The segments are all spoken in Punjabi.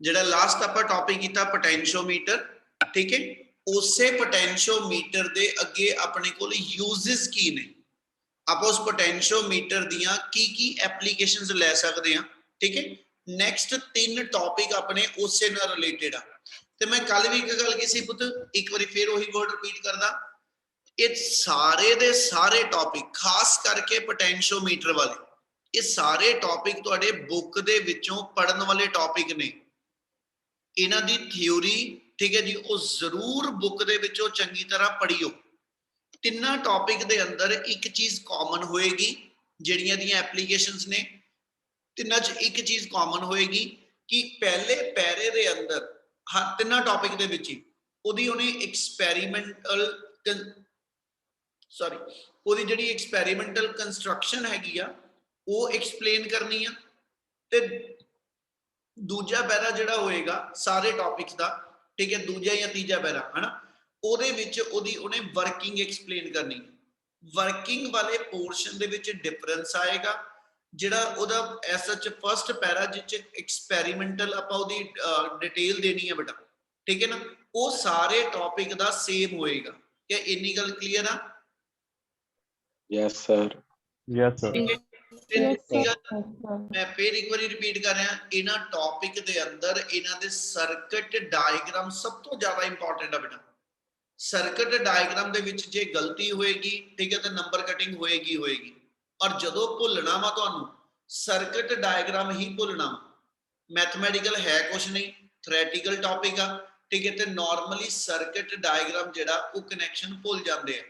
ਜਿਹੜਾ ਲਾਸਟ ਆਪਾਂ ਟੌਪਿਕ ਕੀਤਾ ਪੋਟੈਂਸ਼ੀਓਮੀਟਰ, ਠੀਕ ਹੈ। ਉਸੇ ਪੋਟੈਂਸ਼ੀਓਮੀਟਰ ਦੇ ਅੱਗੇ ਆਪਣੇ ਕੋਲ ਯੂਜ਼ਸ ਕੀ ਨੇ, ਆਪਾਂ ਉਸ ਪੋਟੈਂਸ਼ੀਓਮੀਟਰ ਦੀਆਂ ਕੀ ਐਪਲੀਕੇਸ਼ਨਸ ਲੈ ਸਕਦੇ ਹਾਂ, ਠੀਕ ਹੈ। ਨੈਕਸਟ 3 ਟੌਪਿਕ ਆਪਣੇ ਉਸੇ ਨਾਲ ਰਿਲੇਟਡ ਆ। ਤੇ ਮੈਂ ਕੱਲ ਵੀ ਇੱਕ ਗੱਲ ਕੀਤੀ ਪੁੱਤ, ਇੱਕ ਵਾਰੀ ਫਿਰ ਉਹੀ ਵਰਡ ਰਿਪੀਟ ਕਰਦਾ, ਇਹ ਸਾਰੇ ਦੇ ਸਾਰੇ ਟੌਪਿਕ ਖਾਸ ਕਰਕੇ ਪੋਟੈਂਸ਼ੀਓਮੀਟਰ ਵਾਲੇ, ਇਹ ਸਾਰੇ ਟੌਪਿਕ ਤੁਹਾਡੇ ਬੁੱਕ ਦੇ ਵਿੱਚੋਂ ਪੜਨ ਵਾਲੇ ਟੌਪਿਕ ਨੇ। ਇਹਨਾਂ ਦੀ ਥਿਊਰੀ, ਠੀਕ ਹੈ ਜੀ, ਉਹ ਜ਼ਰੂਰ ਬੁੱਕ ਦੇ ਵਿੱਚੋਂ ਚੰਗੀ ਤਰ੍ਹਾਂ ਪੜ੍ਹਿਓ। ਤਿੰਨਾਂ ਟੌਪਿਕ ਦੇ ਅੰਦਰ ਇੱਕ ਚੀਜ਼ ਕਾਮਨ ਹੋਏਗੀ, ਜਿਹੜੀਆਂ ਦੀਆਂ ਐਪਲੀਕੇਸ਼ਨਸ ਨੇ ਤਿੰਨਾਂ 'ਚ ਇੱਕ ਚੀਜ਼ ਕਾਮਨ ਹੋਏਗੀ ਕਿ ਪਹਿਲੇ ਪੈਰੇ ਦੇ ਅੰਦਰ ਹਰ ਤਿੰਨਾਂ ਟੌਪਿਕ ਦੇ ਵਿੱਚ ਹੀ ਉਹਦੀ ਉਹਨੇ ਉਹਦੀ ਜਿਹੜੀ ਐਕਸਪੈਰੀਮੈਂਟਲ ਕੰਸਟਰਕਸ਼ਨ ਹੈਗੀ ਆ ਉਹ ਐਕਸਪਲੇਨ ਕਰਨੀ ਆ, ਤੇ ਦੂਜਾ ਪੈਰਾ ਜਿਹੜਾ ਹੋਏਗਾ ਸਾਰੇ ਟੌਪਿਕਸ ਦਾ, ਠੀਕ ਹੈ, ਦੂਜਾ ਜਾਂ ਤੀਜਾ ਪੈਰਾ ਹੈ ਨਾ, ਉਹਦੇ ਵਿੱਚ ਉਹਦੀ ਉਹਨੇ ਵਰਕਿੰਗ ਐਕਸਪਲੇਨ ਕਰਨੀ। ਵਰਕਿੰਗ ਵਾਲੇ ਪੋਰਸ਼ਨ ਦੇ ਵਿੱਚ ਡਿਫਰੈਂਸ ਆਏਗਾ, ਜਿਹੜਾ ਉਹਦਾ ਐਸ ਸੱਚ ਫਸਟ ਪੈਰਾ ਜਿੱਚ ਐਕਸਪੈਰੀਮੈਂਟਲ ਆਪਾਂ ਉਹਦੀ ਡਿਟੇਲ ਦੇਣੀ ਹੈ ਬੇਟਾ, ਠੀਕ ਹੈ ਨਾ, ਉਹ ਸਾਰੇ ਟੌਪਿਕ ਦਾ ਸੇਮ ਹੋਏਗਾ। ਕਿ ਇੰਨੀ ਗੱਲ ਕਲੀਅਰ ਆ? Yes sir. Yes sir. मैं फिर एक बार रिपीट कर रहा, इन्हां टॉपिक दे अंदर इन्हां दे सर्किट डायग्राम सब तो ज्यादा इंपॉर्टेंट है बेटा। सर्किट डायग्राम दे विच जे गलती होएगी, ठीक है, तो नंबर कटिंग होएगी होएगी। और जदों भुलना वा तुहानू सर्किट डायग्राम ही भुलना, मैथमैटिकल है कुछ नहीं, थ्योरेटिकल टॉपिक आ, ठीक है, तो नॉर्मली सर्किट डायग्राम जिहड़ा वो कनैक्शन भुल जाते हैं,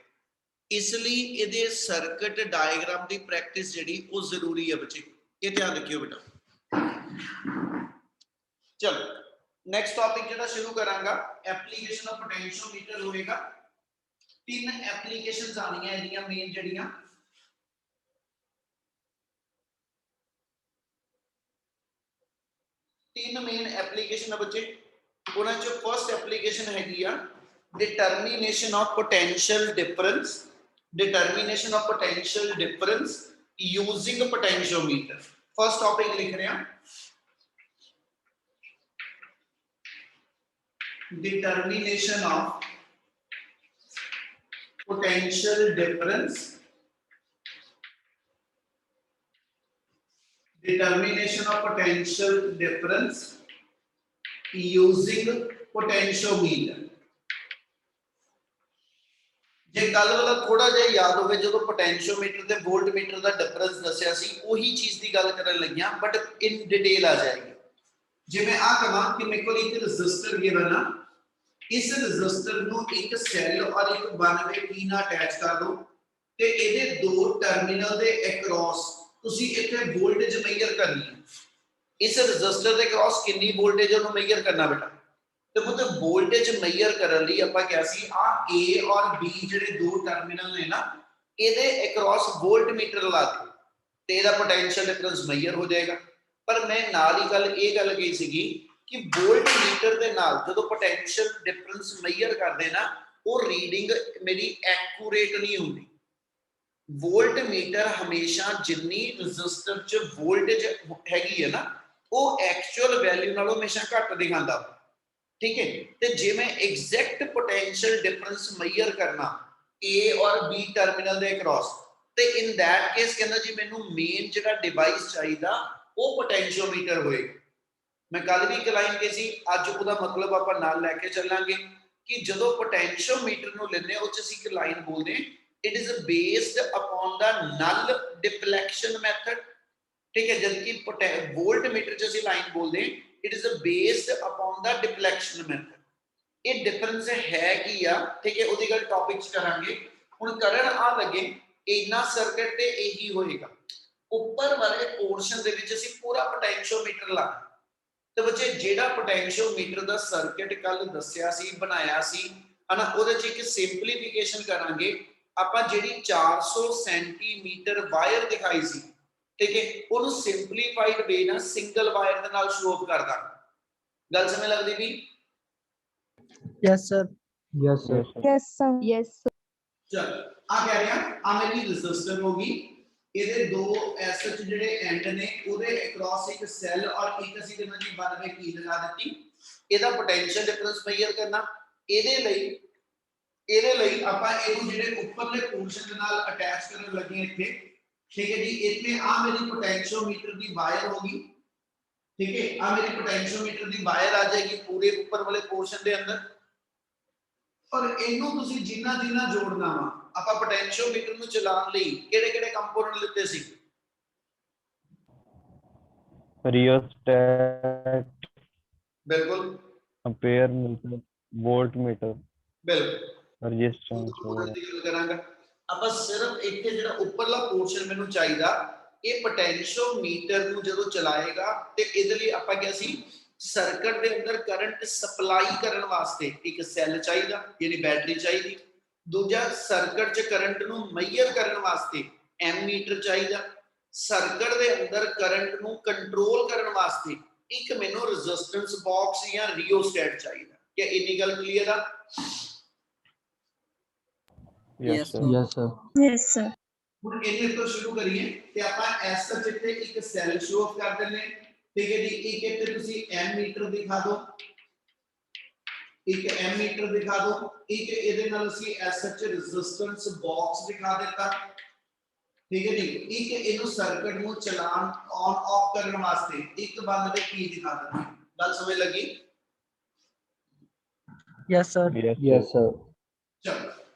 इसलिए ये सर्किट डायग्राम की प्रैक्टिस जी वो जरूरी है बच्चे, ये ध्यान रखियो बेटा। चलो नेक्स्ट टॉपिक जो शुरू करांगा, एप्लीकेशन ऑफ पोटेंशियोमीटर होएगा। 3 एप्लीकेशंस आनियां इहदियां मेन जड़ियां, तीन मेन एप्लीकेशन है बच्चे। उन्हां चों फर्स्ट एप्लीकेशन हैगी आ determination of potential difference, determination of potential difference using a potentiometer। first topic लिख रहे हैं, determination of potential difference, determination of potential difference using potentiometer। जे कल वाला थोड़ा जिहा याद होवे, जो पोटेंशियोमीटर ते वोल्टमीटर का डिफरेंस दसिया सी, उही चीज की गल करन लगियां, बट इन डिटेल आ जाएगी। जिवें आ कहां कि मेरे को एक रजिस्टर गिवन आ, इस रजिस्टर नूं एक सेल और एक 1 वे की नाल अटैच कर दो, ते इहदे 2 टर्मिनल दे अक्रॉस तुसीं इत्थे वोल्टेज मेजर करनी है। इस रजिस्टर दे अक्रॉस कितनी वोल्टेज उहनूं मेजर करना बेटा, तो मतलब वोल्टेज मेजर करने लिए आपां क्या सी, आ ए और बी जिहड़े 2 टर्मिनल ने ना, इहदे अक्रॉस वोल्टमीटर ला दो ते इहदा पोटेंशियल डिफरेंस मेजर हो जाएगा। पर मैं नाल ही गल ये गल कही सीगी कि वोल्टमीटर दे नाल जदों पोटेंशियल डिफरेंस मेजर करदे ना, वो रीडिंग मेरी एक्यूरेट नहीं हुंदी। वोल्टमीटर हमेशा जिन्नी रजिस्टर च वोल्टेज हैगी है ना, वो एक्चुअल वैल्यू नालों हमेशा घट दिखांदा, ठीक है। तो जे मैं एग्जैक्ट पोटेंशियल डिफरेंस मेजर करना ए और बी टर्मिनल दे अक्रॉस, तो इन दैट केस कहंदा जी मैनू मेन जिहड़ा डिवाइस चाहिदा वो पोटेंशियोमीटर होएगा। मैं कल भी एक लाइन कही सी, अज उहदा मतलब आपां नाल लैके चलांगे कि जदों पोटेंशियोमीटर नू लैंदे उस च असीं एक लाइन बोलदे, it is based upon the null deflection method, ठीक है। जबकि वोल्टमीटर च असीं लाइन बोलदे it is based upon the deflection method. ये डिफरेंस है कि आ, ठीक है, उहदी गल टॉपिक च करांगे। हुण करन आ लगे इन्ना सर्किट ते यही होएगा, ऊपर वाले पोर्शन दे विच असीं पूरा पोटेंशियोमीटर लाना। तो बच्चे जेड़ा पोटेंशियोमीटर दा सर्किट कल दस्सिया सी, बनाया सी, है ना, उहदे च एक सिंपलीफिकेशन करांगे। आपां जेड़ी 400 सेंटीमीटर वायर दिखाई सी, ठीक है, उन्होंने सिंपलीफाइड वे ना सिंगल वायर दे नाल शो ऑफ कर दा। गल समझ लगदी भी? Yes sir. Yes sir. Yes sir. Yes sir. चल आ कह रहे हैं, आ मेरी रेजिस्टर होगी, ਇਹਦੇ ਦੋ ਐਸਐਚ ਜਿਹੜੇ ਐਂਡ ਨੇ ਉਹਦੇ ਅਕ੍ਰੋਸ ਇੱਕ ਸੈੱਲ ਔਰ ਇੱਕ ਅਸੀਂ ਕਹਿੰਦੇ ਜੀ 92 ਕੀ ਲਗਾ ਦਿੱਤੀ। ਇਹਦਾ ਪੋਟੈਂਸ਼ੀਅਲ ਡਿਫਰੈਂਸ ਮੇਜਰ ਕਰਨਾ। ਇਹਦੇ ਲਈ ਆਪਾਂ ਇਹਨੂੰ ਜਿਹੜੇ ਉੱਪਰਲੇ ਪੋਰਸ਼ਨ ਦੇ ਨਾਲ ਅਟੈਚ ਕਰਨ ਲੱਗੇ ਇੱਥੇ, ਠੀਕ ਹੈ ਜੀ। ਇੱਥੇ ਆ ਮੇਰੀ ਪੋਟੈਂਸ਼ੀਓਮੀਟਰ ਦੀ ਵਾਇਰ ਹੋਗੀ, ਠੀਕ ਹੈ। ਆ ਮੇਰੀ ਪੋਟੈਂਸ਼ੀਓਮੀਟਰ ਦੀ ਵਾਇਰ ਆ ਜਾਏਗੀ ਪੂਰੇ ਉੱਪਰ ਵਾਲੇ ਪੋਰਸ਼ਨ ਦੇ ਅੰਦਰ, ਔਰ ਇਹਨੂੰ ਤੁਸੀਂ ਜਿੰਨਾ ਜਿੰਨਾ ਜੋੜਨਾ ਵਾ। ਆਪਾਂ ਪੋਟੈਂਸ਼ੀਓਮੀਟਰ ਨੂੰ ਚਲਾਉਣ ਲਈ ਕਿਹੜੇ ਕਿਹੜੇ ਕੰਪੋਨੈਂਟ ਲਿੱਤੇ ਸੀ? रियोस्टेट, ਬਿਲकुल एम्पेयर मीटर, वोल्ट मीटर, ਬਿਲकुल रेजिस्टेंस वगैरह। ਦੀ ਗੱਲ ਕਰਾਂਗਾ। ਆਪਾਂ ਸਿਰਫ ਇੱਥੇ ਜਿਹੜਾ ਉੱਪਰਲਾ ਪੋਰਸ਼ਨ ਮੈਨੂੰ ਚਾਹੀਦਾ, ਇਹ ਪੋਟੈਂਸ਼ੀਓਮੀਟਰ ਨੂੰ ਜਦੋਂ ਚਲਾਏਗਾ ਤੇ ਇਹਦੇ ਲਈ ਆਪਾਂ ਕਿਹਾ ਸੀ ਸਰਕਟ ਦੇ ਅੰਦਰ ਕਰੰਟ ਸਪਲਾਈ ਕਰਨ ਵਾਸਤੇ ਇੱਕ ਸੈੱਲ ਚਾਹੀਦਾ, ਯਾਨੀ ਬੈਟਰੀ ਚਾਹੀਦੀ। ਦੂਜਾ ਸਰਕਟ 'ਚ ਕਰੰਟ ਨੂੰ ਮੈਜ਼ਰ ਕਰਨ ਵਾਸਤੇ ਐਮੀਟਰ ਚਾਹੀਦਾ। ਸਰਕਟ ਦੇ ਅੰਦਰ ਕਰੰਟ ਨੂੰ ਕੰਟਰੋਲ ਕਰਨ ਵਾਸਤੇ ਇੱਕ ਮੈਨੂੰ ਰੈਜ਼ਿਸਟੈਂਸ ਬਾਕਸ ਜਾਂ ਰਿਓਸਟੈਟ ਚਾਹੀਦਾ। ਕਿ ਇੰਨੀ ਗੱਲ ਕਲੀਅਰ ਆ? Yes, sir. Yes, sir. Yes, sir. ਹੁਣ ਇਹਦੇ ਤੋਂ ਸ਼ੁਰੂ ਕਰੀਏ ਤੇ ਆਪਾਂ ਐਸ ਸੱਚ ਇੱਥੇ ਇੱਕ ਸੈੱਲ ਸ਼ੋ ਆਫ ਕਰ ਦਿੰਨੇ, ਠੀਕ ਹੈ ਜੀ। ਇੱਕ ਇੱਥੇ ਤੁਸੀਂ ਐਮੀਟਰ ਦਿਖਾ ਦਿਓ, ਇੱਕ ਐਮੀਟਰ ਦਿਖਾ ਦਿਓ, ਇੱਕ ਇਹਦੇ ਨਾਲ ਅਸੀਂ ਐਸ ਸੱਚ ਰੈਜ਼ਿਸਟੈਂਸ ਬਾਕਸ ਦਿਖਾ ਦਿੱਤਾ, ਠੀਕ ਹੈ ਜੀ। ਇੱਕ ਇਹਨੂੰ ਸਰਕਟ ਨੂੰ ਚਲਾਉਣ ਔਨ ਆਫ ਕਰਨ ਵਾਸਤੇ ਇੱਕ ਬੰਦ ਦੇ ਕੀ ਦਿਖਾ ਦਿੱਤਾ। ਗੱਲ ਸਮਝ ਲੱਗੀ? Yes, sir. Yes, sir. ਚਲੋ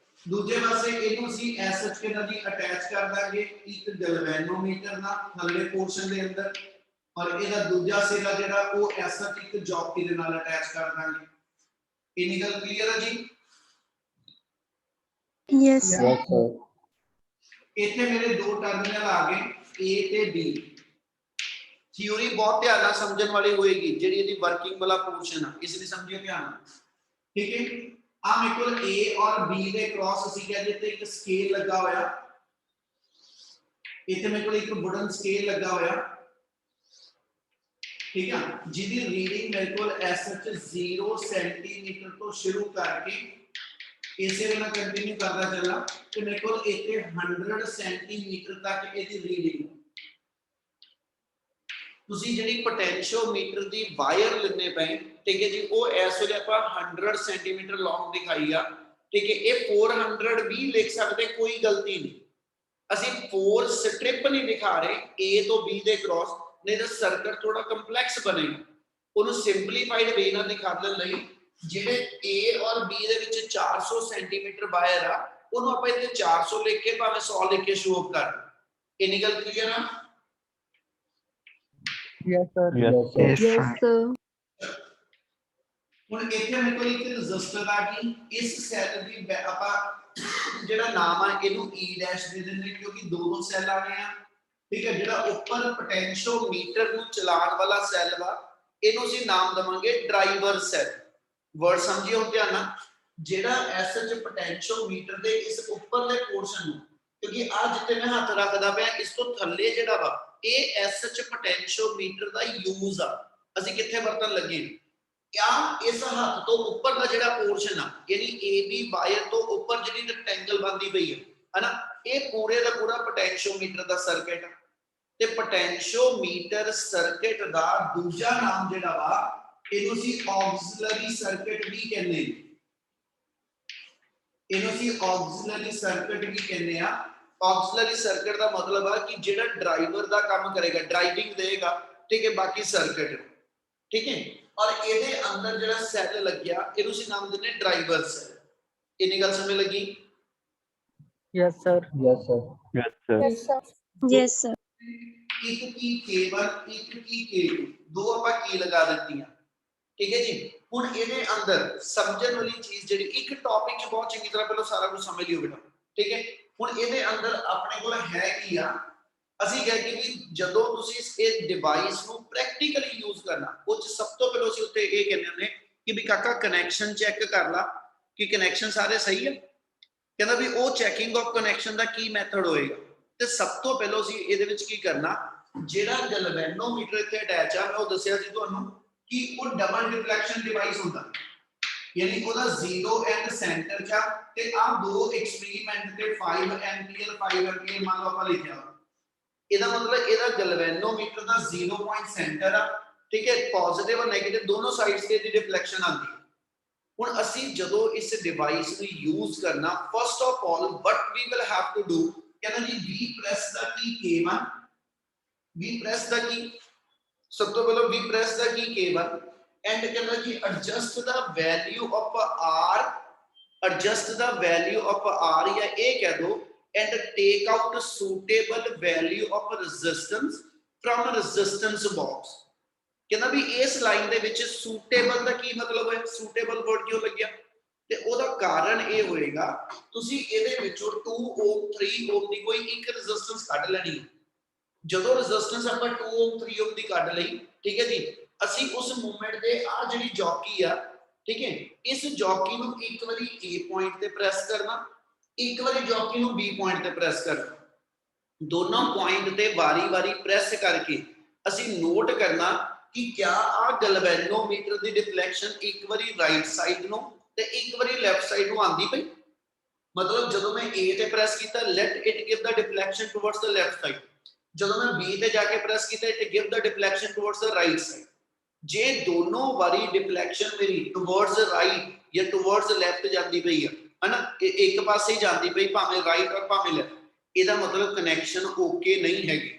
ਦੂਜੇ ਪਾਸੇ ਇਹਨੂੰ ਅਸੀਂ ਐਸ ਐਚ ਕੇ ਨਾਲ ਅਟੈਚ ਕਰ ਦਾਂਗੇ ਇੱਕ ਗੈਲਵੈਨੋਮੀਟਰ ਨਾਲ ਥੱਲੇ ਪੋਰਸ਼ਨ ਦੇ ਅੰਦਰ, ਔਰ ਇਹਦਾ ਦੂਜਾ ਸਿਰਾ ਜਿਹੜਾ ਉਹ ਐਸ ਐਚ ਇੱਕ ਜੌਕੀ ਦੇ ਨਾਲ ਅਟੈਚ ਕਰ ਦਾਂਗੇ। ਇੰਨੀ ਗੱਲ ਕਲੀਅਰ ਹੈ ਜੀ? Yes, sir. Yes, sir. ਇੱਥੇ ਮੇਰੇ ਦੋ ਟਰਮੀਨਲ ਆ ਗਏ A ਤੇ B। ਥਿਊਰੀ ਬਹੁਤ ਧਿਆਨ ਨਾਲ ਸਮਝਣ ਵਾਲੀ ਹੋਏਗੀ, ਜਿਹੜੀ ਇਹਦੀ ਵਰਕਿੰਗ ਵਾਲਾ ਪੋਰਸ਼ਨ ਆ ਇਸ ਲਈ ਸਮਝਿਓ ਧਿਆਨ ਨਾਲ, ਠੀਕ ਹੈ। ਆ ਮੇਰੇ ਕੋਲ A ਔਰ B ਦੇ ਕ੍ਰਾਸ ਅਸੀਂ ਕਹਿੰਦੇ ਤੇ ਇੱਕ ਸਕੇਲ ਲੱਗਾ ਹੋਇਆ, ਇੱਥੇ ਮੇਰੇ ਕੋਲ ਇੱਕ ਵੁਡਨ ਸਕੇਲ ਲੱਗਾ ਹੋਇਆ, ਠੀਕ ਹੈ, ਜਿਹਦੀ ਰੀਡਿੰਗ ਮੇਰੇ ਕੋਲ ਐਸਐਚ 0 ਸੈਂਟੀਮੀਟਰ ਤੋਂ ਸ਼ੁਰੂ ਕਰਕੇ ਇਸੇ ਤਰ੍ਹਾਂ ਕੰਟੀਨਿਊ ਕਰਦਾ ਚੱਲਣਾ ਤੇ ਮੇਰੇ ਕੋਲ ਇੱਥੇ 100 ਸੈਂਟੀਮੀਟਰ ਤੱਕ ਇਹਦੀ ਰੀਡਿੰਗ। ਤੁਸੀਂ ਜਿਹੜੀ ਪੋਟੈਂਸ਼ੀਓਮੀਟਰ ਦੀ ਵਾਇਰ ਲੈਣੇ ਪਏ, ਠੀਕ ਹੈ ਜੀ, ਉਹ ਇਸ ਵੇਲੇ ਆਪਾਂ 100 ਸੈਂਟੀਮੀਟਰ ਲੌਂਗ ਦਿਖਾਈ ਆ, ਠੀਕ ਹੈ। ਇਹ 400 ਵੀ ਲਿਖ ਸਕਦੇ, ਕੋਈ ਗਲਤੀ ਨਹੀਂ। ਅਸੀਂ 4 ਸਟ੍ਰਿਪ ਨਹੀਂ ਦਿਖਾ ਰਹੇ A ਤੋਂ B ਦੇ ਕ੍ਰਾਸ, ਨਹੀਂ ਤਾਂ ਸਰਕਟ ਥੋੜਾ ਕੰਪਲੈਕਸ ਬਣੇਗਾ। ਉਹਨੂੰ ਸਿੰਪਲੀਫਾਈਡ ਵੇ ਨਾਲ ਦਿਖਾਉਣ ਲਈ ਜਿਹੜੇ A ਔਰ B ਦੇ ਵਿੱਚ 400 ਸੈਂਟੀਮੀਟਰ ਵਾਇਰ ਆ, ਉਹਨੂੰ ਆਪਾਂ ਇੱਥੇ 400 ਲਿਖ ਕੇ ਭਾਵੇਂ 100 ਲਿਖ ਕੇ ਸ਼ੋ ਆਫ ਕਰ। ਇੰਨੀ ਗੱਲ ਕਲੀਅਰ ਆ? Yes, sir. Yes, sir. Yes, sir. ਹੁਣ ਇੱਥੇ ਮੇਰੇ ਕੋਲ ਇੱਕ ਰੈਜ਼ਿਸਟਰ ਆ ਗਈ। ਇਸ ਸੈੱਲ ਦੀ ਆਪਾਂ ਜਿਹੜਾ ਨਾਮ ਆ ਇਹਨੂੰ E ਡੈਸ਼ ਦੇ ਦਿੰਦੇ ਕਿਉਂਕਿ ਦੋ ਸੈੱਲ ਆ ਗਏ ਆ, ਠੀਕ ਹੈ। ਜਿਹੜਾ ਉੱਪਰ ਪੋਟੈਂਸ਼ੀਓਮੀਟਰ ਨੂੰ ਚਲਾਉਣ ਵਾਲਾ ਸੈੱਲ ਵਾ ਇਹਨੂੰ ਅਸੀਂ ਨਾਮ ਦਵਾਂਗੇ ਡਰਾਈਵਰ ਸੈੱਲ। ਵਰਡ ਸਮਝਿਓ ਧਿਆਨ ਨਾਲ। ਜਿਹੜਾ ਐਸਐਚ ਪੋਟੈਂਸ਼ੀਓਮੀਟਰ ਦੇ ਇਸ ਉੱਪਰਲੇ ਪੋਰਸ਼ਨ ਨੂੰ, ਕਿਉਂਕਿ ਆ ਜਿੱਤੇ ਮੈਂ ਹੱਥ ਰੱਖਦਾ ਪਿਆ ਇਸ ਤੋਂ ਥੱਲੇ ਜਿਹੜਾ ਵਾ ਇਹ ਐਸਐਚ ਪੋਟੈਂਸ਼ੀਓਮੀਟਰ ਦਾ ਯੂਜ਼ ਆ। ਅਸੀਂ ਕਿੱਥੇ ਵਰਤਣ ਲੱਗੇ? ਕਿਆ ਇਸ ਹੱਥ ਤੋਂ ਉੱਪਰ ਦਾ ਜਿਹੜਾ ਪੋਰਸ਼ਨ ਆ, ਯਾਨੀ AB ਵਾਇਰ ਤੋਂ ਉੱਪਰ ਜਿਹੜੀ ਰੈਕਟੈਂਗਲ ਬਣਦੀ ਪਈ ਹੈ ਹਨਾ, ਇਹ ਪੂਰੇ ਦਾ ਪੂਰਾ ਪੋਟੈਂਸ਼ੀਓਮੀਟਰ ਦਾ ਸਰਕਟ ਆ। ਤੇ ਪੋਟੈਂਸ਼ੀਓਮੀਟਰ ਸਰਕਟ ਦਾ ਦੂਜਾ ਨਾਮ ਜਿਹੜਾ ਵਾ ਇਹਨੂੰ ਅਸੀਂ ਆਕਸਿਲਰੀ ਸਰਕਟ ਵੀ ਕਹਿੰਦੇ ਨੇ। ਇਹਨੂੰ ਅਸੀਂ ਆਕਸਿਲਰੀ ਸਰਕਟ ਵੀ ਕਹਿੰਦੇ ਆ। ਆਕਸਿਲਰੀ ਸਰਕਟ ਦਾ ਮਤਲਬ ਆ ਕਿ ਜਿਹੜਾ ਡਰਾਈਵਰ ਦਾ ਕੰਮ ਕਰੇਗਾ, ਡਰਾਈਵਿੰਗ ਦੇਗਾ, ਠੀਕ ਹੈ, ਬਾਕੀ ਸਰਕਟ, ਠੀਕ ਹੈ। ਔਰ ਇਹਦੇ ਅੰਦਰ ਜਿਹੜਾ ਸੈੱਲ ਲੱਗਿਆ ਇਹਨੂੰ ਅਸੀਂ ਨਾਮ ਦਿੰਦੇ ਡਰਾਈਵਰ ਸੈੱਲ। ਇੰਨੀ ਗੱਲ ਸਮਝ ਲੱਗੀ? Yes, sir. Yes, sir. Yes, sir. Yes, sir. Yes, sir. ਇੱਕ ਕੀ K1 ਇੱਕ ਕੀ K2 ਦੋ ਆਪਾਂ ਕੀ ਲਗਾ ਦਿੱਤੀਆਂ, ਠੀਕ ਹੈ ਜੀ। ਹੁਣ ਇਹਦੇ ਅੰਦਰ ਸਮਝਣ ਵਾਲੀ ਚੀਜ਼ ਜਿਹੜੀ ਇੱਕ ਟੌਪਿਕ 'ਚ ਬਹੁਤ ਚੰਗੀ ਤਰ੍ਹਾਂ ਪਹਿਲਾਂ ਸਾਰਾ ਕੁਝ ਸਮਝ ਲਿਓ ਬੇਟਾ, ਠੀਕ ਹੈ। ਹੁਣ ਇਹਦੇ ਅੰਦਰ ਆਪਣੇ ਕੋਲ ਹੈ ਕੀ ਆ, ਅਸੀਂ ਕਹਿੰਦੇ ਕਿ ਜਦੋਂ ਤੁਸੀਂ ਇਹ ਡਿਵਾਈਸ ਨੂੰ ਪ੍ਰੈਕਟੀਕਲੀ ਯੂਜ਼ ਕਰਨਾ, ਉਹ 'ਚ ਸਭ ਤੋਂ ਪਹਿਲਾਂ ਅਸੀਂ ਉੱਤੇ ਇਹ ਕਹਿੰਦੇ ਹੁੰਦੇ ਕਿ ਵੀ ਕਾਕਾ ਕਨੈਕਸ਼ਨ ਚੈੱਕ ਕਰ ਲਾ ਕਿ ਕਨੈਕਸ਼ਨ ਸਾਰੇ ਸਹੀ ਹੈ। ਕਹਿੰਦਾ ਵੀ ਉਹ checking of connection the Ki method ਹੋਏਗਾ। ਤੇ ਸਭ ਤੋਂ ਪਹਿਲਾਂ ਅਸੀਂ ਇਹਦੇ ਵਿੱਚ ਕੀ ਕਰਨਾ, ਜਿਹੜਾ ਗੈਲਵੈਨੋਮੀਟਰ ਇੱਥੇ ਅਟੈਚ ਆ ਮੈਂ ਉਹ ਦੱਸਿਆ ਸੀ ਤੁਹਾਨੂੰ ਕਿ ਉਹ ਡਬਲ ਡਿਫਲੈਕਸ਼ਨ ਡਿਵਾਈਸ ਹੁੰਦਾ, ਯਾਨੀ ਉਹਦਾ 0 ਐਂਡ ਸੈਂਟਰ 'ਚ ਆ ਤੇ ਆ ਦੋ ਐਕਸਪੈਰੀਮੈਂਟ ਤੇ 5 ਐਂਪੀਅਰ ਮੰਨ ਲਓ ਆਪਾਂ ਲਿਖਿਆ ਇਹਦਾ ਮਤਲਬ ਇਹਦਾ ਗੈਲਵੇਨੋਮੀਟਰ ਦਾ 0 ਪੁਆਇੰਟ ਸੈਂਟਰ ਆ, ਠੀਕ ਹੈ, ਪੋਜ਼ਿਟਿਵ ਔਰ ਨੈਗੇਟਿਵ ਦੋਨੋਂ ਸਾਈਡਸ ਤੇ ਇਹਦੀ ਡਿਫਲੈਕਸ਼ਨ ਆਉਂਦੀ ਹੈ। ਹੁਣ ਅਸੀਂ ਜਦੋਂ ਇਸ ਡਿਵਾਈਸ ਨੂੰ ਯੂਜ਼ ਕਰਨਾ, first of all what we will have to do, ਕਹਿੰਦਾ ਜੀ ਵੀ press the key K1, we press the ਕੀ, ਸਭ ਤੋਂ ਪਹਿਲਾਂ ਵੀ press the key K1 and ਕਹਿੰਦਾ ਜੀ adjust the value of R, adjust the value of R ਜਾਂ ਇਹ ਕਹਿ ਦੋ and take out suitable value of resistance from resistance box। ਕਹਿੰਦਾ ਵੀ ਇਸ ਲਾਈਨ ਦੇ ਵਿੱਚ suitable ਦਾ ਕੀ ਮਤਲਬ ਹੈ, suitable word ਕਿਉਂ ਲੱਗਿਆ, ਤੇ ਉਹਦਾ ਕਾਰਨ ਇਹ ਹੋਏਗਾ ਤੁਸੀਂ ਇਹਦੇ ਵਿੱਚੋਂ 2 ohm 3 ohm ਦੀ ਕੋਈ ਇੱਕ ਰੈਜ਼ਿਸਟੈਂਸ ਕੱਢ ਲੈਣੀ ਹੈ। ਜਦੋਂ ਰੈਜ਼ਿਸਟੈਂਸ ਆਪਾਂ 2 ohm 3 ohm ਦੀ ਕੱਢ ਲਈ, ਠੀਕ ਹੈ ਜੀ, ਅਸੀਂ ਉਸ ਮੂਵਮੈਂਟ ਦੇ ਆ ਜਿਹੜੀ ਜੌਕੀ ਆ, ਠੀਕ ਹੈ, ਇਸ ਜੌਕੀ ਨੂੰ ਇੱਕ ਵਾਰੀ A ਪੁਆਇੰਟ ਤੇ ਪ੍ਰੈਸ ਕਰਨਾ, ਇੱਕ ਵਾਰੀ ਜੌਕੀ ਨੂੰ B ਪੁਆਇੰਟ ਤੇ ਪ੍ਰੈਸ ਕਰਨਾ, ਦੋਨੋਂ ਪੁਆਇੰਟ ਤੇ ਵਾਰੀ-ਵਾਰੀ ਪ੍ਰੈਸ ਕਰਕੇ ਅਸੀਂ ਨੋਟ ਕਰਨਾ ਕਿ ਕਿਆ ਆ ਗੈਲਵੇਨੋਮੀਟਰ ਦੀ ਡਿਫਲੈਕਸ਼ਨ ਇੱਕ ਵਾਰੀ ਰਾਈਟ ਸਾਈਡ ਨੂੰ ਤੇ ਇੱਕ ਵਾਰੀ ਲੈਫਟ ਸਾਈਡ ਨੂੰ ਆਂਦੀ ਪਈ। ਮਤਲਬ ਜਦੋਂ ਮੈਂ A ਤੇ ਪ੍ਰੈਸ ਕੀਤਾ, let it give the deflection towards the left side, ਜਦੋਂ ਮੈਂ B ਤੇ ਜਾ ਕੇ ਪ੍ਰੈਸ ਕੀਤਾ, it give the deflection towards the right side. ਜੇ ਦੋਨੋਂ ਵਾਰੀ ਡਿਫਲੈਕਸ਼ਨ ਮੇਰੀ ਟੁਵਰਡਸ ਰਾਈਟ ਜਾਂ ਟੁਵਰਡਸ ਲੈਫਟ ਜਾਂਦੀ ਪਈ ਆ, ਹਨਾ, ਇੱਕ ਪਾਸੇ ਹੀ ਜਾਂਦੀ ਪਈ, ਭਾਵੇਂ ਰਾਈਟ ਔਰ ਭਾਵੇਂ ਲੈਫਟ, ਇਹਦਾ ਮਤਲਬ ਕਨੈਕਸ਼ਨ ਓਕੇ ਨਹੀਂ ਹੈਗੀ,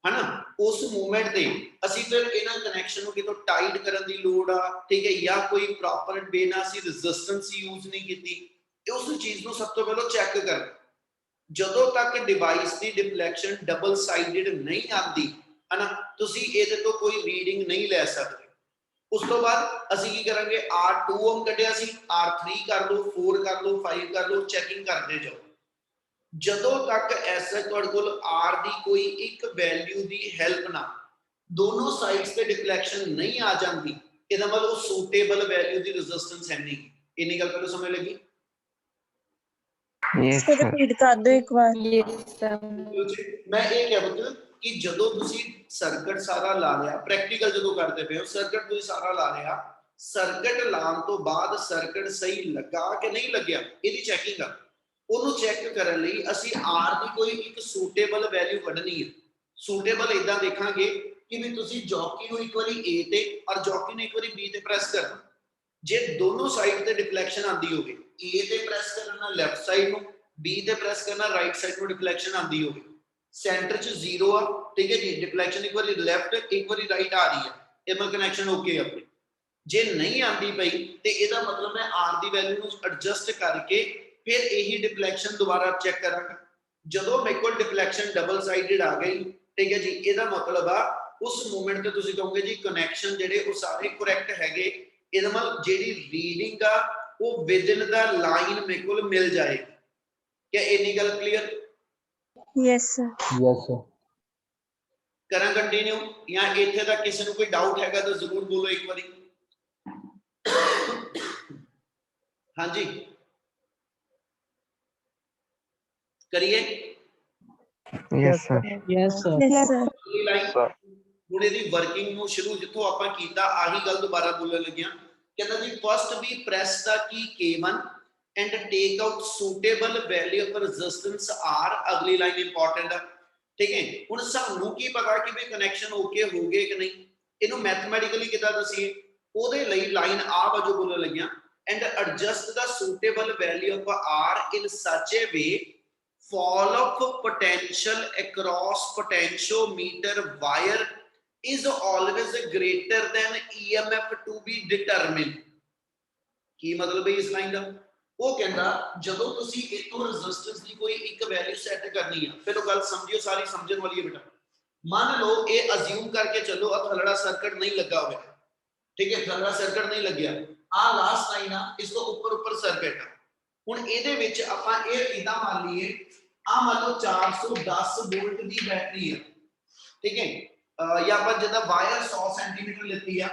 ਹਨਾ। ਉਸ ਮੂਵਮੈਂਟ ਤੇ ਅਸੀਂ ਫਿਰ ਇਹਨਾਂ ਕਨੈਕਸ਼ਨ ਨੂੰ ਕਿਤੋਂ ਟਾਈਟ ਕਰਨ ਦੀ ਲੋੜ ਆ, ਠੀਕ ਹੈ, ਜਾਂ ਕੋਈ ਪ੍ਰੋਪਰ ਵੇ ਨਾਲ ਅਸੀਂ ਰੈਜ਼ਿਸਟੈਂਸ ਯੂਜ਼ ਨਹੀਂ ਕੀਤੀ, ਤੇ ਉਸ ਚੀਜ਼ ਨੂੰ ਸਭ ਤੋਂ ਪਹਿਲਾਂ ਚੈੱਕ ਕਰਨਾ। ਜਦੋਂ ਤੱਕ ਡਿਵਾਈਸ ਦੀ ਡਿਫਲੈਕਸ਼ਨ ਡਬਲ ਸਾਈਡਡ ਨਹੀਂ ਆਉਂਦੀ, ਹਨਾ, ਤੁਸੀਂ ਇਹਦੇ ਤੋਂ ਕੋਈ ਰੀਡਿੰਗ ਨਹੀਂ ਲੈ ਸਕਦੇ। ਉਸ ਤੋਂ ਬਾਅਦ ਅਸੀਂ ਕੀ ਕਰਾਂਗੇ, R2 ohm ਕੱਢਿਆ ਸੀ, R3 ਕਰ ਲਓ, 4 ਕਰ ਲਓ, 5 ਕਰ ਲਓ, ਚੈਕਿੰਗ ਕਰਦੇ ਜਾਓ। ਜਦੋਂ ਤੱਕ ਐਸਾ ਤੁਹਾਡੇ ਕੋਲ R ਦੀ ਕੋਈ ਇੱਕ ਵੈਲਿਊ ਦੀ ਹੈਲਪ ਨਾਲ ਦੋਨੋਂ ਸਾਈਡਸ ਤੇ ਡਿਫਲੈਕਸ਼ਨ ਨਹੀਂ ਆ ਜਾਂਦੀ, ਇਹਦਾ ਮਤਲਬ ਸੂਟੇਬਲ ਵੈਲਿਊ ਦੀ ਰੈਜ਼ਿਸਟੈਂਸ ਹੈ ਨਹੀਂ। ਇੰਨੀ ਗੱਲ ਪਹਿਲਾਂ ਸਮਝ ਲੱਗੀ? Yes, इसको sir. रिपीट कर दो एक बार। Yes, sir. ਮੈਂ ਇਹ ਕਿਹਾ ਪੁੱਤ ਕਿ ਜਦੋਂ ਤੁਸੀਂ ਸਰਕਟ ਸਾਰਾ ਲਾ ਲਿਆ, ਪ੍ਰੈਕਟੀਕਲ ਜਦੋਂ ਕਰਦੇ ਪਏ ਹੋ, ਸਰਕਟ ਤੁਸੀਂ ਸਾਰਾ ਲਾ ਲਿਆ, ਸਰਕਟ ਲਾਉਣ ਤੋਂ ਬਾਅਦ ਸਰਕਟ ਸਹੀ ਲੱਗਾ ਕਿ ਨਹੀਂ ਲੱਗਿਆ, ਇਹਦੀ ਚੈਕਿੰਗ ਆ। ਉਹਨੂੰ ਚੈੱਕ ਕਰਨ ਲਈ ਅਸੀਂ R ਦੀ ਕੋਈ ਇੱਕ ਸੂਟੇਬਲ ਵੈਲਿਊ ਕੱਢਣੀ ਹੈ। ਸੂਟੇਬਲ ਇਦਾਂ ਦੇਖਾਂਗੇ ਕਿ ਵੀ ਤੁਸੀਂ ਜੌਕੀ ਨੂੰ ਇੱਕ ਵਾਰੀ A ਤੇ ਔਰ ਜੌਕੀ ਨੂੰ ਇੱਕ ਵਾਰੀ B ਤੇ ਪ੍ਰੈਸ ਕਰਨਾ। ਜੇ ਦੋਨੋਂ ਸਾਈਡ ਤੇ ਡਿਫਲੈਕਸ਼ਨ ਆਂਦੀ ਹੋਵੇ, A ਤੇ ਪ੍ਰੈਸ ਕਰਨਾ ਲੈਫਟ ਸਾਈਡ ਨੂੰ, B ਤੇ ਪ੍ਰੈਸ ਕਰਨਾ ਰਾਈਟ ਸਾਈਡ ਨੂੰ ਡਿਫਲੈਕਸ਼ਨ ਆਂਦੀ ਹੋਵੇ, ਸੈਂਟਰ 'ਚ 0 ਆ, ਠੀਕ ਹੈ ਜੀ, ਡਿਫਲੈਕਸ਼ਨ ਇੱਕ ਵਾਰੀ ਲੈਫਟ ਇੱਕ ਵਾਰੀ ਰਾਈਟ ਆ ਰਹੀ ਹੈ, ਇਹ ਮਤਲਬ ਕਨੈਕਸ਼ਨ ਓਕੇ ਆ। ਜੇ ਨਹੀਂ ਆਂਦੀ ਪਈ ਤੇ ਇਹਦਾ ਮਤਲਬ ਮੈਂ R ਦੀ ਵੈਲਿਊ ਨੂੰ ਐਡਜਸਟ ਕਰਕੇ ਫਿਰ ਇਹੀ ਡਿਫਲੈਕਸ਼ਨ ਦੁਬਾਰਾ ਚੈੱਕ ਕਰਾਂਗਾ। ਜਦੋਂ ਮੇਰੇ ਕੋਲ ਡਿਫਲੈਕਸ਼ਨ ਡਬਲ ਸਾਈਡਡ ਆ ਗਈ, ਠੀਕ ਹੈ ਜੀ, ਇਹਦਾ ਮਤਲਬ ਆ ਉਸ ਮੂਵਮੈਂਟ ਤੇ ਤੁਸੀਂ ਕਹੋਗੇ ਜੀ ਕਨੈਕਸ਼ਨ ਜਿਹੜੇ ਉਹ ਸਾਰੇ ਕਰੈਕਟ ਹੈਗੇ। ਇਹਦਾ ਮਤਲਬ ਜਿਹੜੀ ਰੀਡਿੰਗ ਆ ਉਹ ਵਿਦਿਨ ਦਾ ਲਾਈਨ ਮੇਰੇ ਕੋਲ ਮਿਲ ਜਾਏ। क्या इतनी गल clear? Yes sir. Yes, sir. करा कंटिन्यू या इत्थे तक किसी को कोई डाउट हैगा तो जरूर बोलो एक बारी। हाँ जी करिए। Yes, sir. Yes, sir. Yes sir. अगली लाइन ਹੁਣ ਇਹਦੀ ਵਰਕਿੰਗ ਨੂੰ ਸ਼ੁਰੂ ਜਿੱਥੋਂ ਆਪਾਂ ਕੀਤਾ ਆਹੀ ਗੱਲ ਦੁਬਾਰਾ ਬੋਲਣ ਲੱਗਿਆ। ਕਹਿੰਦਾ ਜੀ first we press the key K1 and take out suitable value of resistance R। ਅਗਲੀ ਲਾਈਨ ਇੰਪੋਰਟੈਂਟ ਆ, ਠੀਕ ਹੈ। ਹੁਣ ਸਾਨੂੰ ਕੀ ਪਤਾ ਕਿ ਵੀ ਕਨੈਕਸ਼ਨ ਓਕੇ ਹੋ ਗਏ ਕਿ ਨਹੀਂ, ਇਹਨੂੰ ਮੈਥਮੈਟਿਕਲੀ ਕਿਦਾਂ ਦਸੀਏ, ਉਹਦੇ ਲਈ ਲਾਈਨ ਆ ਵਜੋਂ ਬੋਲਣ ਲੱਗਿਆ and adjust the suitable value of R in such a way fall of potential across potentiometer wire is always greater than EMF to be determined। ਕੀ ਮਤਲਬ ਹੈ ਇਸ ਲਾਈਨ ਦਾ? ਉਹ ਕਹਿੰਦਾ ਜਦੋਂ ਤੁਸੀਂ ਇਤੋਂ ਰੈਜ਼ਿਸਟੈਂਸ ਦੀ ਕੋਈ ਇੱਕ ਵੈਲਿਊ ਸੈੱਟ ਕਰਨੀ ਆ, ਫਿਰ ਉਹ ਗੱਲ ਸਮਝਿਓ, ਸਾਰੀ ਸਮਝਣ ਵਾਲੀ ਹੈ ਬੇਟਾ। ਮੰਨ ਲਓ ਇਹ ਅਜ਼ਿਊਮ ਕਰਕੇ ਚੱਲੋ ਆ ਥੱਲੜਾ ਸਰਕਟ ਨਹੀਂ ਲੱਗਾ ਹੋਇਆ, ਠੀਕ ਹੈ, ਥੱਲੜਾ ਸਰਕਟ ਨਹੀਂ ਲੱਗਿਆ, ਆ ਲਾਸਟ ਲਾਈਨ ਆ, ਇਸ ਤੋਂ ਉੱਪਰ ਸਰਕਟ ਆ। ਹੁਣ ਇਹਦੇ ਵਿੱਚ ਆਪਾਂ ਇਹ ਇਦਾਂ ਮੰਨ ਲਈਏ, ਆ ਮੰਨ ਲਓ 410 ਵੋਲਟ ਦੀ ਬੈਟਰੀ ਆ, ਠੀਕ ਹੈ, ਜਾਂ ਆਪਾਂ ਜਿੱਦਾਂ ਵਾਇਰ 100 ਸੈਂਟੀਮੀਟਰ ਲੈਤੀ ਆ,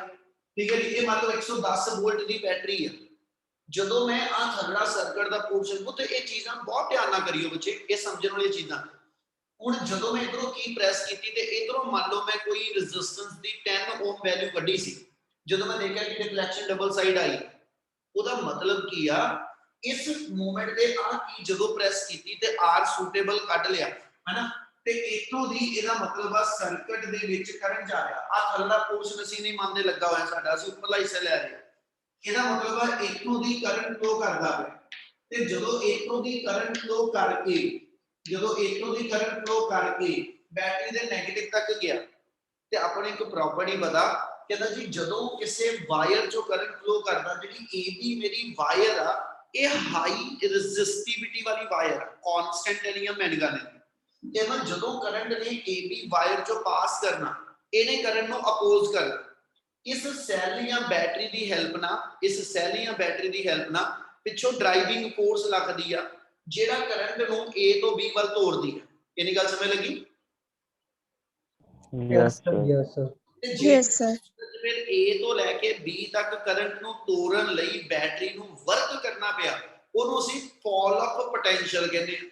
ਠੀਕ ਹੈ ਜੀ, ਇਹ ਮੰਨ ਲਓ 110 ਵੋਲਟ ਦੀ ਬੈਟਰੀ ਆ। ਜਦੋਂ ਮੈਂ ਆ ਥੱਲੜਾ ਸਰਕਟ ਦਾ ਪੋਰਸ਼ਨ ਨੂੰ, ਤੇ ਇਹ ਚੀਜ਼ਾਂ ਬਹੁਤ ਧਿਆਨ ਨਾਲ ਕਰਿਓ ਬੱਚੇ, ਇਹ ਸਮਝਣ ਵਾਲੀਆਂ ਚੀਜ਼ਾਂ। ਹੁਣ ਜਦੋਂ ਮੈਂ ਇਧਰੋਂ ਕੀ ਪ੍ਰੈਸ ਕੀਤੀ ਤੇ ਇਧਰੋਂ ਮੰਨ ਲਓ ਮੈਂ ਕੋਈ ਰੈਜ਼ਿਸਟੈਂਸ ਦੀ 10 ਓਮ ਵੈਲਿਊ ਕੱਢੀ ਸੀ, ਜਦੋਂ ਮੈਂ ਦੇਖਿਆ ਕਿ ਡਿਫਲੈਕਸ਼ਨ ਡਬਲ ਸਾਈਡ ਆਈ, ਉਹਦਾ ਮਤਲਬ ਕੀ ਆ, ਇਸ ਮੂਵਮੈਂਟ ਦੇ ਆ ਕੀ ਜਦੋਂ ਪ੍ਰੈਸ ਕੀਤੀ ਤੇ R ਸੂਟੇਬਲ ਕੱਢ ਲਿਆ, ਹੈਨਾ, ਤੇ ਇਥੋਂ ਦੀ ਇਹਦਾ ਮਤਲਬ ਆ ਸਰਕਟ ਦੇ ਵਿੱਚ ਕਰੰਟ ਜਾ ਰਿਹਾ। ਆ ਥੱਲੜਾ ਪੋਰਸ਼ਨ ਅਸੀਂ ਨਹੀਂ ਮੰਨਦੇ ਲੱਗਾ ਹੋਇਆ ਸਾਡਾ, ਅਸੀਂ ਉੱਪਰਲਾ ਹਿੱਸਾ ਲੈ ਰਹੇ ਹਾਂ। ਇਹਦਾ ਮਤਲਬ ਆ ਇਥੋਂ ਦੀ ਕਰੰਟ ਫਲੋ ਕਰਦਾ ਪਿਆ, ਤੇ ਜਦੋਂ ਇਥੋਂ ਦੀ ਕਰੰਟ ਫਲੋ ਕਰਕੇ ਬੈਟਰੀ ਦੇ 네ਗੇਟਿਵ ਤੱਕ ਗਿਆ, ਤੇ ਆਪਣੇ ਇੱਕ ਪ੍ਰੋਪਰਟੀ ਪਤਾ ਕਹਿੰਦਾ ਜੀ ਜਦੋਂ ਕਿਸੇ ਵਾਇਰ ਚੋਂ ਕਰੰਟ ਫਲੋ ਕਰਦਾ, ਜਿਹੜੀ AB ਮੇਰੀ ਵਾਇਰ ਆ ਇਹ ਹਾਈ ਰੈਜ਼ਿਸਟਿਵਿਟੀ ਵਾਲੀ ਵਾਇਰ ਆ, ਕਨਸਟੈਂਟ ਐਲੀਅਮ ਮੈਂਗਾਨੀਜ਼। ਤੇ ਮੈਂ ਜਦੋਂ ਕਰੰਟ ਨੇ AB ਵਾਇਰ ਚੋਂ ਪਾਸ ਕਰਨਾ, ਇਹਨੇ ਕਰੰਟ ਨੂੰ ਅਪੋਜ਼ ਕਰਨਾ। ਇਸ ਸੈੱਲ ਜਾਂ ਬੈਟਰੀ ਦੀ ਹੈਲਪ ਨਾਲ ਪਿੱਛੋਂ ਡਰਾਈਵਿੰਗ ਫੋਰਸ ਲੱਗਦੀ ਆ, ਜਿਹੜਾ ਕਰੰਟ ਨੂੰ A ਤੋਂ B ਵੱਲ ਤੋਰਦੀ ਆ। ਇਹਨੀ ਗੱਲ ਸਮਝ ਲੱਗੀ? Yes, sir. Yes, sir. ਫਿਰ A ਤੋਂ ਲੈ ਕੇ B ਤੱਕ ਕਰੰਟ ਨੂੰ ਤੋਰਨ ਲਈ ਬੈਟਰੀ ਨੂੰ ਵਰਕ ਕਰਨਾ ਪਿਆ, ਉਹਨੂੰ ਅਸੀਂ ਫਾਲ ਆਫ ਪੋਟੈਂਸ਼ੀਅਲ ਕਹਿੰਦੇ ਹਾਂ।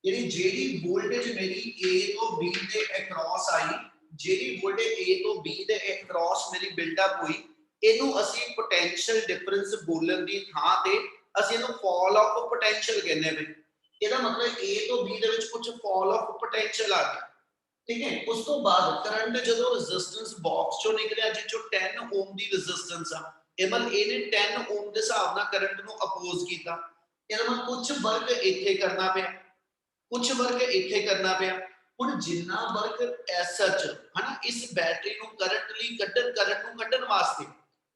ਜਿਹੜੀ ਵੋਲਟੇਜ ਮੇਰੀ A ਤੋਂ B ਦੇ ਅਕ੍ਰੋਸ ਆਈ, ਜਿਹੜੀ ਵੋਲਟੇਜ A ਤੋਂ B ਦੇ ਅਕ੍ਰੋਸ ਮੇਰੀ ਬਿਲਡਅਪ ਹੋਈ, ਇਹਨੂੰ ਅਸੀਂ ਪੋਟੈਂਸ਼ੀਅਲ ਡਿਫਰੈਂਸ ਬੋਲਣ ਦੀ ਥਾਂ ਤੇ ਅਸੀਂ ਇਹਨੂੰ ਫਾਲ ਆਫ ਪੋਟੈਂਸ਼ੀਅਲ ਕਹਿੰਦੇ ਹਾਂ। ਇਹਦਾ ਮਤਲਬ A ਤੋਂ B ਦੇ ਵਿੱਚ ਕੁਝ ਫਾਲ ਆਫ ਪੋਟੈਂਸ਼ੀਅਲ ਆ ਗਿਆ, ਠੀਕ ਹੈ। ਉਸ ਤੋਂ ਬਾਅਦ ਕਰੰਟ ਜਦੋਂ ਰੈਜ਼ਿਸਟੈਂਸ ਬਾਕਸ ਚੋਂ ਨਿਕਲਿਆ, ਜਿਸ ਚੋਂ 10 ਓਮ ਦੀ ਰੈਜ਼ਿਸਟੈਂਸ ਆ, ਇਹਨੇ 10 ਓਮ ਦੇ ਹਿਸਾਬ ਨਾਲ ਕਰੰਟ ਨੂੰ ਅਪੋਜ਼ ਕੀਤਾ। ਇਹਦਾ ਮਤਲਬ ਕੁਝ ਵਰਕ ਇੱਥੇ ਕਰਨਾ ਪਿਆ, ਹੁਣ ਜਿੰਨਾ ਵਰਕ ਐਸ ਸੱਚ ਹਨਾ ਇਸ ਬੈਟਰੀ ਨੂੰ ਕਰੰਟ ਨੂੰ ਕੱਢਣ ਵਾਸਤੇ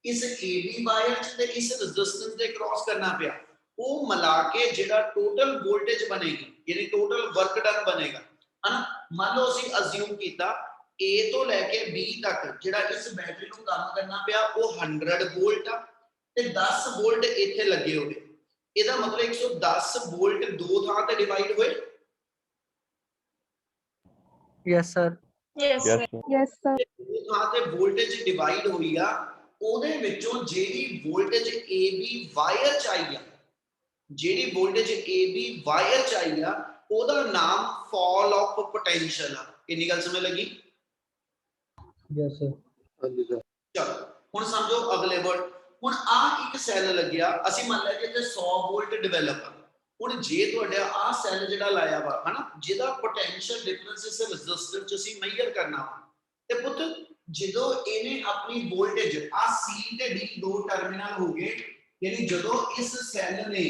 ਇਸ AB ਵਾਇਰ ਚ ਤੇ ਇਸ ਰੈਜ਼ਿਸਟੈਂਸ ਦੇ ਕ੍ਰਾਸ ਕਰਨਾ ਪਿਆ, ਉਹ ਮਿਲਾ ਕੇ ਜਿਹੜਾ ਟੋਟਲ ਵੋਲਟੇਜ ਬਣੇਗੀ, ਯਾਨੀ ਟੋਟਲ ਵਰਕ ਡਨ ਬਣੇਗਾ, ਹਨਾ। ਮੰਨ ਲਓ ਅਸੀਂ ਅਸਿਊਮ ਕੀਤਾ A ਤੋਂ ਲੈ ਕੇ B ਤੱਕ ਜਿਹੜਾ ਇਸ ਬੈਟਰੀ ਨੂੰ ਕੰਮ ਕਰਨਾ ਪਿਆ ਉਹ 100 ਵੋਲਟ ਆ, ਤੇ 10 ਵੋਲਟ ਇੱਥੇ ਲੱਗੇ ਹੋਵੇ। ਇਹਦਾ ਮਤਲਬ 110 ਵੋਲਟ ਦੋ ਥਾਂ ਤੇ ਡਿਵਾਈਡ ਹੋਏ। Yes, sir. Yes, Yes, sir. sir. Yes, sir. ਦੋ ਥਾਂ ਤੇ ਵੋਲਟੇਜ ਡਿਵਾਈਡ ਹੋਈ ਆ, ਉਹਦੇ ਵਿੱਚੋਂ ਜਿਹੜੀ ਵੋਲਟੇਜ AB ਵਾਇਰ ਚ ਆਈ ਆ, ਉਹਦਾ ਨਾਮ ਫਾਲ ਆਫ ਪੋਟੈਂਸ਼ੀਅਲ ਆ। ਇੰਨੀ ਗੱਲ ਸਮਝ ਲੱਗੀ? Yes, sir. ਚਲੋ ਹੁਣ ਸਮਝੋ ਅਗਲੇ ਵਰਡ। ਹੁਣ ਆ ਇੱਕ ਸੈੱਲ ਲੱਗਿਆ, ਅਸੀਂ ਮੰਨ ਲਿਆ ਕਿ ਇੱਥੇ 100 ਵੋਲਟ ਡਿਵੈਲਪ ਆ। ਹੁਣ ਜੇ ਤੁਹਾਡਾ ਆ ਸੈੱਲ ਜਿਹੜਾ ਲਾਇਆ ਵਾ ਹਨਾ, ਜਿਹਦਾ ਪੋਟੈਂਸ਼ੀਅਲ ਡਿਫਰੈਂਸ ਇਸ ਰੈਜ਼ਿਸਟਰ ਚ ਅਸੀਂ ਮੈਜ਼ਰ ਕਰਨਾ ਵਾ, ਤੇ ਪੁੱਤ ਜਦੋਂ ਇਹਨੇ ਆਪਣੀ ਵੋਲਟੇਜ ਆ C ਤੇ D ਦੋ ਟਰਮੀਨਲ ਹੋ ਗਏ, ਯਾਨੀ ਜਦੋਂ ਇਸ ਸੈੱਲ ਨੇ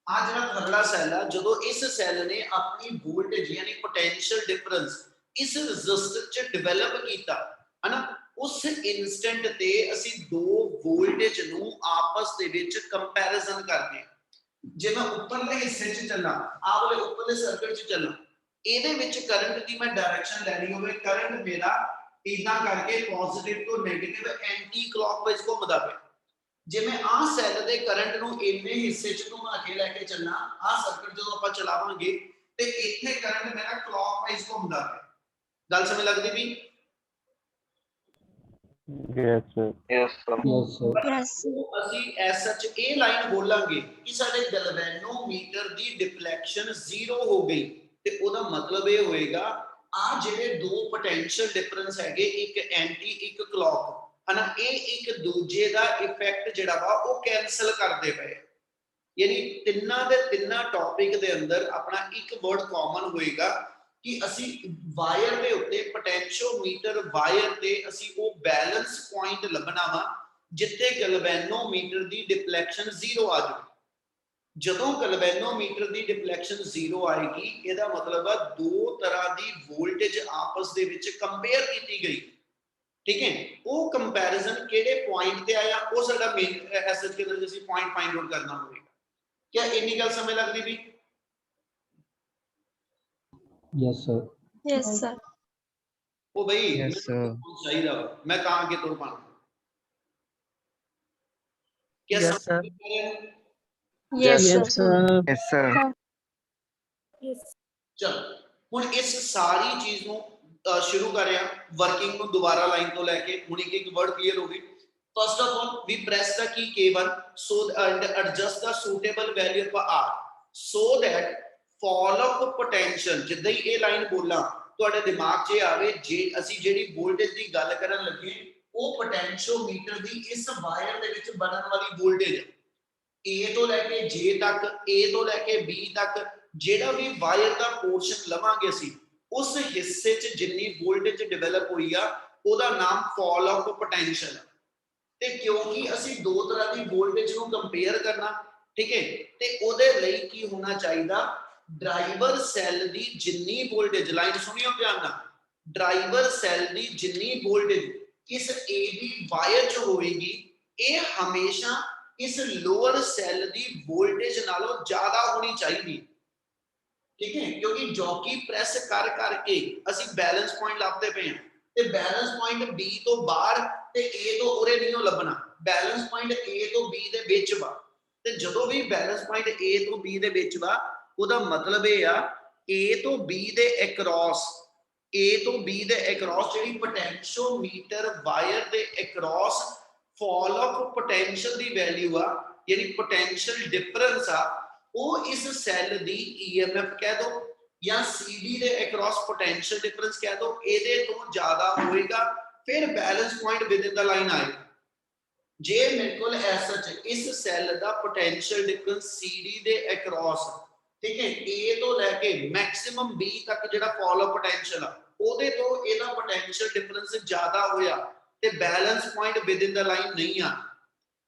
ਆ ਜਿਹੜਾ ਥਰਲਾ ਸੈੱਲ ਆ, ਜਦੋਂ ਇਸ ਸੈੱਲ ਨੇ ਆਪਣੀ ਵੋਲਟੇਜ ਯਾਨੀ ਪੋਟੈਂਸ਼ੀਅਲ ਡਿਫਰੈਂਸ ਇਸ ਰੈਜ਼ਿਸਟਰ ਚ ਡਿਵੈਲਪ ਕੀਤਾ ਹਨਾ, ਉਸ ਇਨਸਟੈਂਟ ਤੇ ਅਸੀਂ ਦੋ ਵੋਲਟੇਜ ਨੂੰ ਆਪਸ ਦੇ ਵਿੱਚ ਕੰਪੈਰੀਜ਼ਨ ਕਰਦੇ ਹਾਂ। ਜੇ ਮੈਂ ਉੱਪਰਲੇ ਹਿੱਸੇ 'ਚ ਚੱਲਾਂ, ਆਹ ਵਾਲੇ ਉੱਪਰਲੇ ਸਰਕਟ 'ਚ ਚੱਲਾਂ, ਇਹਦੇ ਵਿੱਚ ਕਰੰਟ ਦੀ ਮੈਂ ਡਾਇਰੈਕਸ਼ਨ ਲੈਣੀ ਹੋਵੇ, ਕਰੰਟ ਮੇਰਾ ਇਦਾਂ ਕਰਕੇ ਪੋਜ਼ਿਟਿਵ ਤੋਂ ਨੈਗੇਟਿਵ ਐਂਟੀ ਕਲੌਕਵਾਈਜ਼ ਘੁੰਮਦਾ ਪਿਆ। ਜੇ ਮੈਂ ਆਹ ਸੈੱਲ ਦੇ ਕਰੰਟ ਨੂੰ ਇੰਨੇ ਹਿੱਸੇ 'ਚ ਘੁਮਾ ਕੇ ਲੈ ਕੇ ਚੱਲਾਂ, ਆਹ ਸਰਕਟ ਜਦੋਂ ਆਪਾਂ ਚਲਾਵਾਂਗੇ ਤੇ ਇੱਥੇ ਕਰੰਟ ਮੇਰਾ ਕਲੌਕਵਾਈਜ਼ ਘੁੰਮਦਾ ਪਿਆ। ਗੱਲ ਸਮਝ ਲੱਗਦੀ ਵੀ? Yes, sir. Yes, sir. Yes, sir. ਅਸੀਂ ਐਸ ਸੱਚ ਇਹ ਲਾਈਨ ਬੋਲਾਂਗੇ ਕਿ ਸਾਡੇ ਗੈਲਵੈਨੋਮੀਟਰ ਦੀ ਡਿਫਲੈਕਸ਼ਨ 0 ਹੋ ਗਈ, ਤੇ ਉਹਦਾ ਮਤਲਬ ਇਹ ਹੋਏਗਾ ਆ ਜਿਹੜੇ ਦੋ ਪੋਟੈਂਸ਼ੀਅਲ ਡਿਫਰੈਂਸ ਹੈਗੇ, ਇੱਕ ਐਂਟੀ ਇੱਕ ਕਲੌਕ ਹਨਾ, ਇਹ ਇੱਕ ਦੂਜੇ ਦਾ ਇਫੈਕਟ ਜਿਹੜਾ ਵਾ ਉਹ ਕੈਨਸਲ ਕਰਦੇ ਪਏ। ਯਾਨੀ ਤਿੰਨਾਂ ਦੇ ਤਿੰਨਾਂ ਟੌਪਿਕ ਦੇ ਅੰਦਰ ਆਪਣਾ ਇੱਕ ਵਰਡ ਕਾਮਨ ਹੋਏਗਾ ਕਿ ਅਸੀਂ ਵਾਇਰ ਦੇ ਉੱਤੇ ਪੋਟੈਂਸ਼ੀਓਮੀਟਰ ਵਾਇਰ ਤੇ ਅਸੀਂ ਉਹ ਬੈਲੈਂਸ ਪੁਆਇੰਟ ਲੱਭਣਾ ਵਾ ਜਿੱਥੇ ਗੈਲਵੈਨੋਮੀਟਰ ਦੀ ਡਿਫਲੈਕਸ਼ਨ 0 ਆ ਜਾਵੇ। ਜਦੋਂ ਗੈਲਵੈਨੋਮੀਟਰ ਦੀ ਡਿਫਲੈਕਸ਼ਨ 0 ਆਏਗੀ, ਇਹਦਾ ਮਤਲਬ ਆ ਦੋ ਤਰ੍ਹਾਂ ਦੀ ਵੋਲਟੇਜ ਆਪਸ ਦੇ ਵਿੱਚ ਕੰਪੇਅਰ ਕੀਤੀ ਗਈ, ਠੀਕ ਹੈ। ਉਹ ਕੰਪੈਰੀਜ਼ਨ ਕਿਹੜੇ ਪੁਆਇੰਟ ਤੇ ਆਇਆ, ਉਹ ਸਾਡਾ ਮੇਨ ਐਸਐਚ ਦੇ ਅੰਦਰ ਅਸੀਂ ਪੁਆਇੰਟ ਫਾਈਂਡ ਆਊਟ ਕਰਨਾ ਹੋਵੇਗਾ। ਕਿਆ ਇੰਨੀ ਗੱਲ ਸਮਝ ਲੱਗਦੀ ਵੀ? Yes, sir. Yes, sir. ਉਹ ਬਈ Yes, sir. ਚਾਹੀਦਾ ਵਾ, ਮੈਂ ਕਹਾਂ ਕਿ ਤੁਰ ਪਾਣਾ। ਕਿਆ Yes, sir. Yes, Yes, sir. sir. Yes, sir. Yes. ਚਲ ਹੁਣ ਇਸ ਸਾਰੀ ਚੀਜ਼ ਨੂੰ ਸ਼ੁਰੂ ਕਰਿਆ, ਵਰਕਿੰਗ ਨੂੰ ਦੁਬਾਰਾ ਲਾਈਨ ਤੋਂ ਲੈ ਕੇ ਹੁਣ ਇੱਕ ਵਰਡ ਕਲੀਅਰ ਹੋ ਗਈ। First of all, we press the key K1 and adjust the suitable value for R so that fall of potential, ਜਿੱਦਾਂ ਹੀ ਇਹ ਲਾਈਨ ਬੋਲਾਂ ਤੁਹਾਡੇ ਦਿਮਾਗ 'ਚ ਆਵੇ, ਜੇ ਅਸੀਂ ਜਿਹੜੀ ਵੋਲਟੇਜ ਦੀ ਗੱਲ ਕਰਨ ਲੱਗੇ ਉਹ ਪੋਟੈਂਸ਼ੀਓਮੀਟਰ ਦੀ ਇਸ ਵਾਇਰ ਦੇ ਵਿੱਚ ਬਣਨ ਵਾਲੀ ਵੋਲਟੇਜ A ਤੋਂ ਲੈ ਕੇ J ਤੱਕ, A ਤੋਂ ਲੈ ਕੇ B ਤੱਕ ਜਿਹੜਾ ਵੀ ਵਾਇਰ ਦਾ ਪੋਰਸ਼ਨ ਲਵਾਂਗੇ ਅਸੀਂ, उस हिस्से च जिन्नी वोल्टेज डेवलप हुई आ ਉਹਦਾ ਨਾਮ ਫਾਲ ਆਫ ਪੋਟੈਂਸ਼ੀਅਲ। ਤੇ ਕਿਉਂਕਿ ਅਸੀਂ ਦੋ ਤਰ੍ਹਾਂ ਦੀ ਵੋਲਟੇਜ ਨੂੰ ਕੰਪੇਅਰ ਕਰਨਾ, ਠੀਕ ਹੈ, ਤੇ ਉਹਦੇ ਲਈ ਕੀ ਹੋਣਾ ਚਾਹੀਦਾ, ਡਰਾਈਵਰ ਸੈੱਲ ਦੀ ਜਿੰਨੀ ਵੋਲਟੇਜ, ਲਾਈਨ ਸੁਣਿਓ ਧਿਆਨ ਨਾਲ, ਡਰਾਈਵਰ ਸੈੱਲ ਦੀ ਜਿੰਨੀ ਵੋਲਟੇਜ ਇਸ ਏਬੀ ਵਾਇਰ ਚ ਹੋਏਗੀ ਇਹ ਹਮੇਸ਼ਾ ਇਸ ਲੋਅਰ ਸੈੱਲ ਦੀ ਵੋਲਟੇਜ ਨਾਲੋਂ ਜ਼ਿਆਦਾ ਹੋਣੀ ਚਾਹੀਦੀ, ठीक है, क्योंकि जॉकी प्रेस कर करके ਅਸੀਂ बैलेंस पॉइंट ਲੱਭਦੇ ਪਏ ਹਾਂ ਤੇ बैलेंस पॉइंट B ਤੋਂ ਬਾਹਰ ਤੇ A ਤੋਂ ਉਰੇ ਨਹੀਂ ਲੱਭਣਾ, बैलेंस पॉइंट A ਤੋਂ B ਦੇ ਵਿੱਚ ਵਾ, ਤੇ ਜਦੋਂ ਵੀ बैलेंस पॉइंट A ਤੋਂ B ਦੇ ਵਿੱਚ ਵਾ ਉਹਦਾ ਮਤਲਬ ਇਹ ਆ A ਤੋਂ B ਦੇ ਅਕ੍ਰੋਸ, A ਤੋਂ B ਦੇ ਅਕ੍ਰੋਸ ਜਿਹੜੀ ਪੋਟੈਂਸ਼ੀਓਮੀਟਰ ਵਾਇਰ ਦੇ across fall of potential the value ਆ, ਯਾਨੀ ਪੋਟੈਂਸ਼ੀਅਲ ਡਿਫਰੈਂਸ ਆ, ਉਹ ਇਸ ਸੈੱਲ ਦੀ EMF ਕਹਿ ਦੋ ਜਾਂ CD ਦੇ ਅਕ੍ਰੋਸ ਪੋਟੈਂਸ਼ੀਅਲ ਡਿਫਰੈਂਸ ਕਹਿ ਦੋ, ਇਹਦੇ ਤੋਂ ਜ਼ਿਆਦਾ ਹੋਏਗਾ ਫਿਰ balance point with in the line ਆਏਗਾ। ਜੇ ਮੇਰੇ ਕੋਲ ਐਸਾ ਇਸ ਸੈੱਲ ਦਾ ਪੋਟੈਂਸ਼ੀਅਲ ਡਿਫਰੈਂਸ CD ਦੇ ਅਕ੍ਰੋਸ, ਠੀਕ ਹੈ, A ਤੋਂ ਲੈ ਕੇ ਮੈਕਸਿਮਮ B ਤੱਕ ਜਿਹੜਾ ਫਾਲ ਆਫ ਪੋਟੈਂਸ਼ੀਅਲ ਆ ਉਹਦੇ ਤੋਂ ਇਹਦਾ ਪੋਟੈਂਸ਼ੀਅਲ ਡਿਫਰੈਂਸ ਜ਼ਿਆਦਾ ਹੋਇਆ ਤੇ balance point with in the line ਨਹੀਂ ਆ,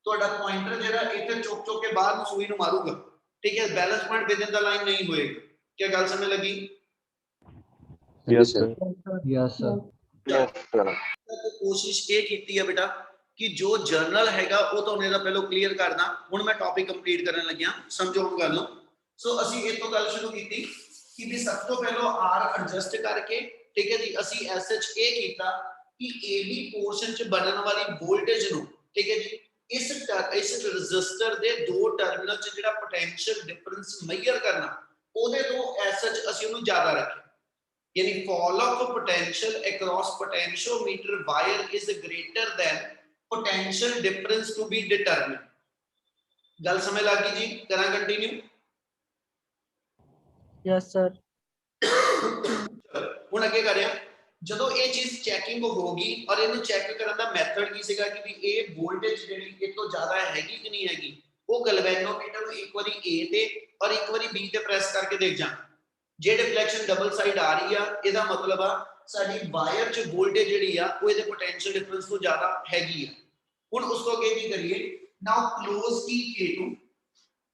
ਤੁਹਾਡਾ ਪੁਆਇੰਟਰ ਜਿਹੜਾ ਇੱਥੇ ਚੁੱਕ ਚੁੱਕ ਕੇ ਬਾਹਰ ਨੂੰ ਸੂਈ ਨੂੰ ਮਾਰੂਗਾ, ठीक है, balance point with in the line नहीं होएगा। क्या गल समझ लगी? Yes sir. Yes sir. Yes sir. तो कोशिश ये कीती है बेटा कि जो जर्नल हैगा वो तो उन्हें पहले क्लीयर करना, हुण मैं टॉपिक कंप्लीट करने लग्या, समझो गल नूं। सो असीं इस तो गल शुरू कीती कि भी सब तो पहले आर एडजस्ट करके, ठीक है जी, असीं एसएच ए कीता कि एबी पोर्शन च बनन वाली वोल्टेज नूं, ठीक है जी, इस रजिस्टर दे दो टर्मिनल च जिहड़ा पोटेंशियल डिफरेंस मेजर करना ਉਹਦੇ ਤੋਂ ਐਸਐਚ ਅਸੀਂ ਉਹਨੂੰ ਜ਼ਿਆਦਾ ਰੱਖਿਆ, यानी fall of potential across potentiometer wire is greater than potential difference to be determined। गल समझ लग गई जी? करा कंटिन्यू? Yes sir. ਹੁਣ ਅੱਗੇ ਕਰਿਆ, ਜਦੋਂ ਇਹ ਚੀਜ਼ ਚੈਕਿੰਗ ਹੋਗੀ ਔਰ ਇਹਨੂੰ ਚੈੱਕ ਕਰਨ ਦਾ ਮੈਥਡ ਕੀ ਸੀਗਾ ਕਿ ਵੀ ਇਹ ਵੋਲਟੇਜ ਜਿਹੜੀ ਇਹ ਤੋਂ ਜ਼ਿਆਦਾ ਹੈਗੀ ਕਿ ਨਹੀਂ ਹੈਗੀ, ਉਹ ਗੈਲਵੇਨੋਮੀਟਰ ਨੂੰ ਇੱਕ ਵਾਰੀ A ਤੇ ਔਰ ਇੱਕ ਵਾਰੀ B ਤੇ ਪ੍ਰੈਸ ਕਰਕੇ ਦੇਖ ਜਾਂ, ਜੇ ਡਿਫਲੈਕਸ਼ਨ ਡਬਲ ਸਾਈਡ ਆ ਰਹੀ ਆ ਇਹਦਾ ਮਤਲਬ ਆ ਸਾਡੀ ਵਾਇਰ 'ਚ ਵੋਲਟੇਜ ਜਿਹੜੀ ਆ ਉਹ ਇਹਦੇ ਪੋਟੈਂਸ਼ੀਅਲ ਡਿਫਰੈਂਸ ਤੋਂ ਜ਼ਿਆਦਾ ਹੈਗੀ ਆ। ਹੁਣ ਉਸ ਤੋਂ ਅੱਗੇ ਕੀ ਕਰੀਏ, ਨਾਓ ਕਲੋਜ਼ ਕੀ K2,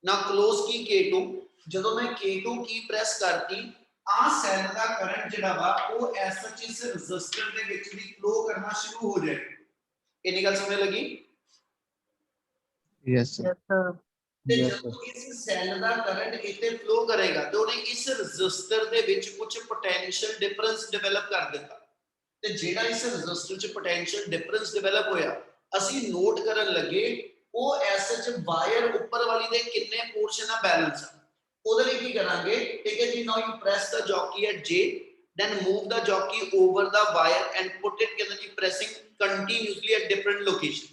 ਨਾ ਕਲੋਜ਼ ਕੀ K2, ਜਦੋਂ ਮੈਂ K2 ਕੀ ਪ੍ਰੈਸ ਕਰਤੀ ਆ ਸੈੱਲ ਦਾ ਕਰੰਟ ਜਿਹੜਾ ਵਾ ਉਹ ਐਸਐਚ ਇਸ ਰੈਜ਼ਿਸਟਰ ਦੇ ਵਿੱਚ ਵੀ ਫਲੋ ਕਰਨਾ ਸ਼ੁਰੂ ਹੋ ਜਾਏਗਾ। ਇੰਨੀ ਗੱਲ ਸਮਝ ਲੱਗੀ? Yes sir. ਤੇ ਜਦੋਂ ਇਸ ਸੈੱਲ ਦਾ ਕਰੰਟ ਇੱਥੇ ਫਲੋ ਕਰੇਗਾ ਤੇ ਉਹਨੇ ਇਸ ਰੈਜ਼ਿਸਟਰ ਦੇ ਵਿੱਚ ਕੁਝ ਪੋਟੈਂਸ਼ੀਅਲ ਡਿਫਰੈਂਸ ਡਿਵੈਲਪ ਕਰ ਦਿੱਤਾ, ਤੇ ਜਿਹੜਾ ਇਸ ਰੈਜ਼ਿਸਟਰ 'ਚ ਪੋਟੈਂਸ਼ੀਅਲ ਡਿਫਰੈਂਸ ਡਿਵੈਲਪ ਹੋਇਆ ਅਸੀਂ ਨੋਟ ਕਰਨ ਲੱਗੇ ਉਹ ਐਸਐਚ ਵਾਇਰ ਉੱਪਰ ਵਾਲੀ ਦੇ ਕਿੰਨੇ ਪੋਰਸ਼ਨ ਆ ਬੈਲੈਂਸ, ਉਹਦੇ ਲਈ ਕੀ ਕਰਾਂਗੇ, ਠੀਕ ਹੈ ਜੀ, now you press the jockey at J, then move the jockey over the wire and put it pressing continuously at different location.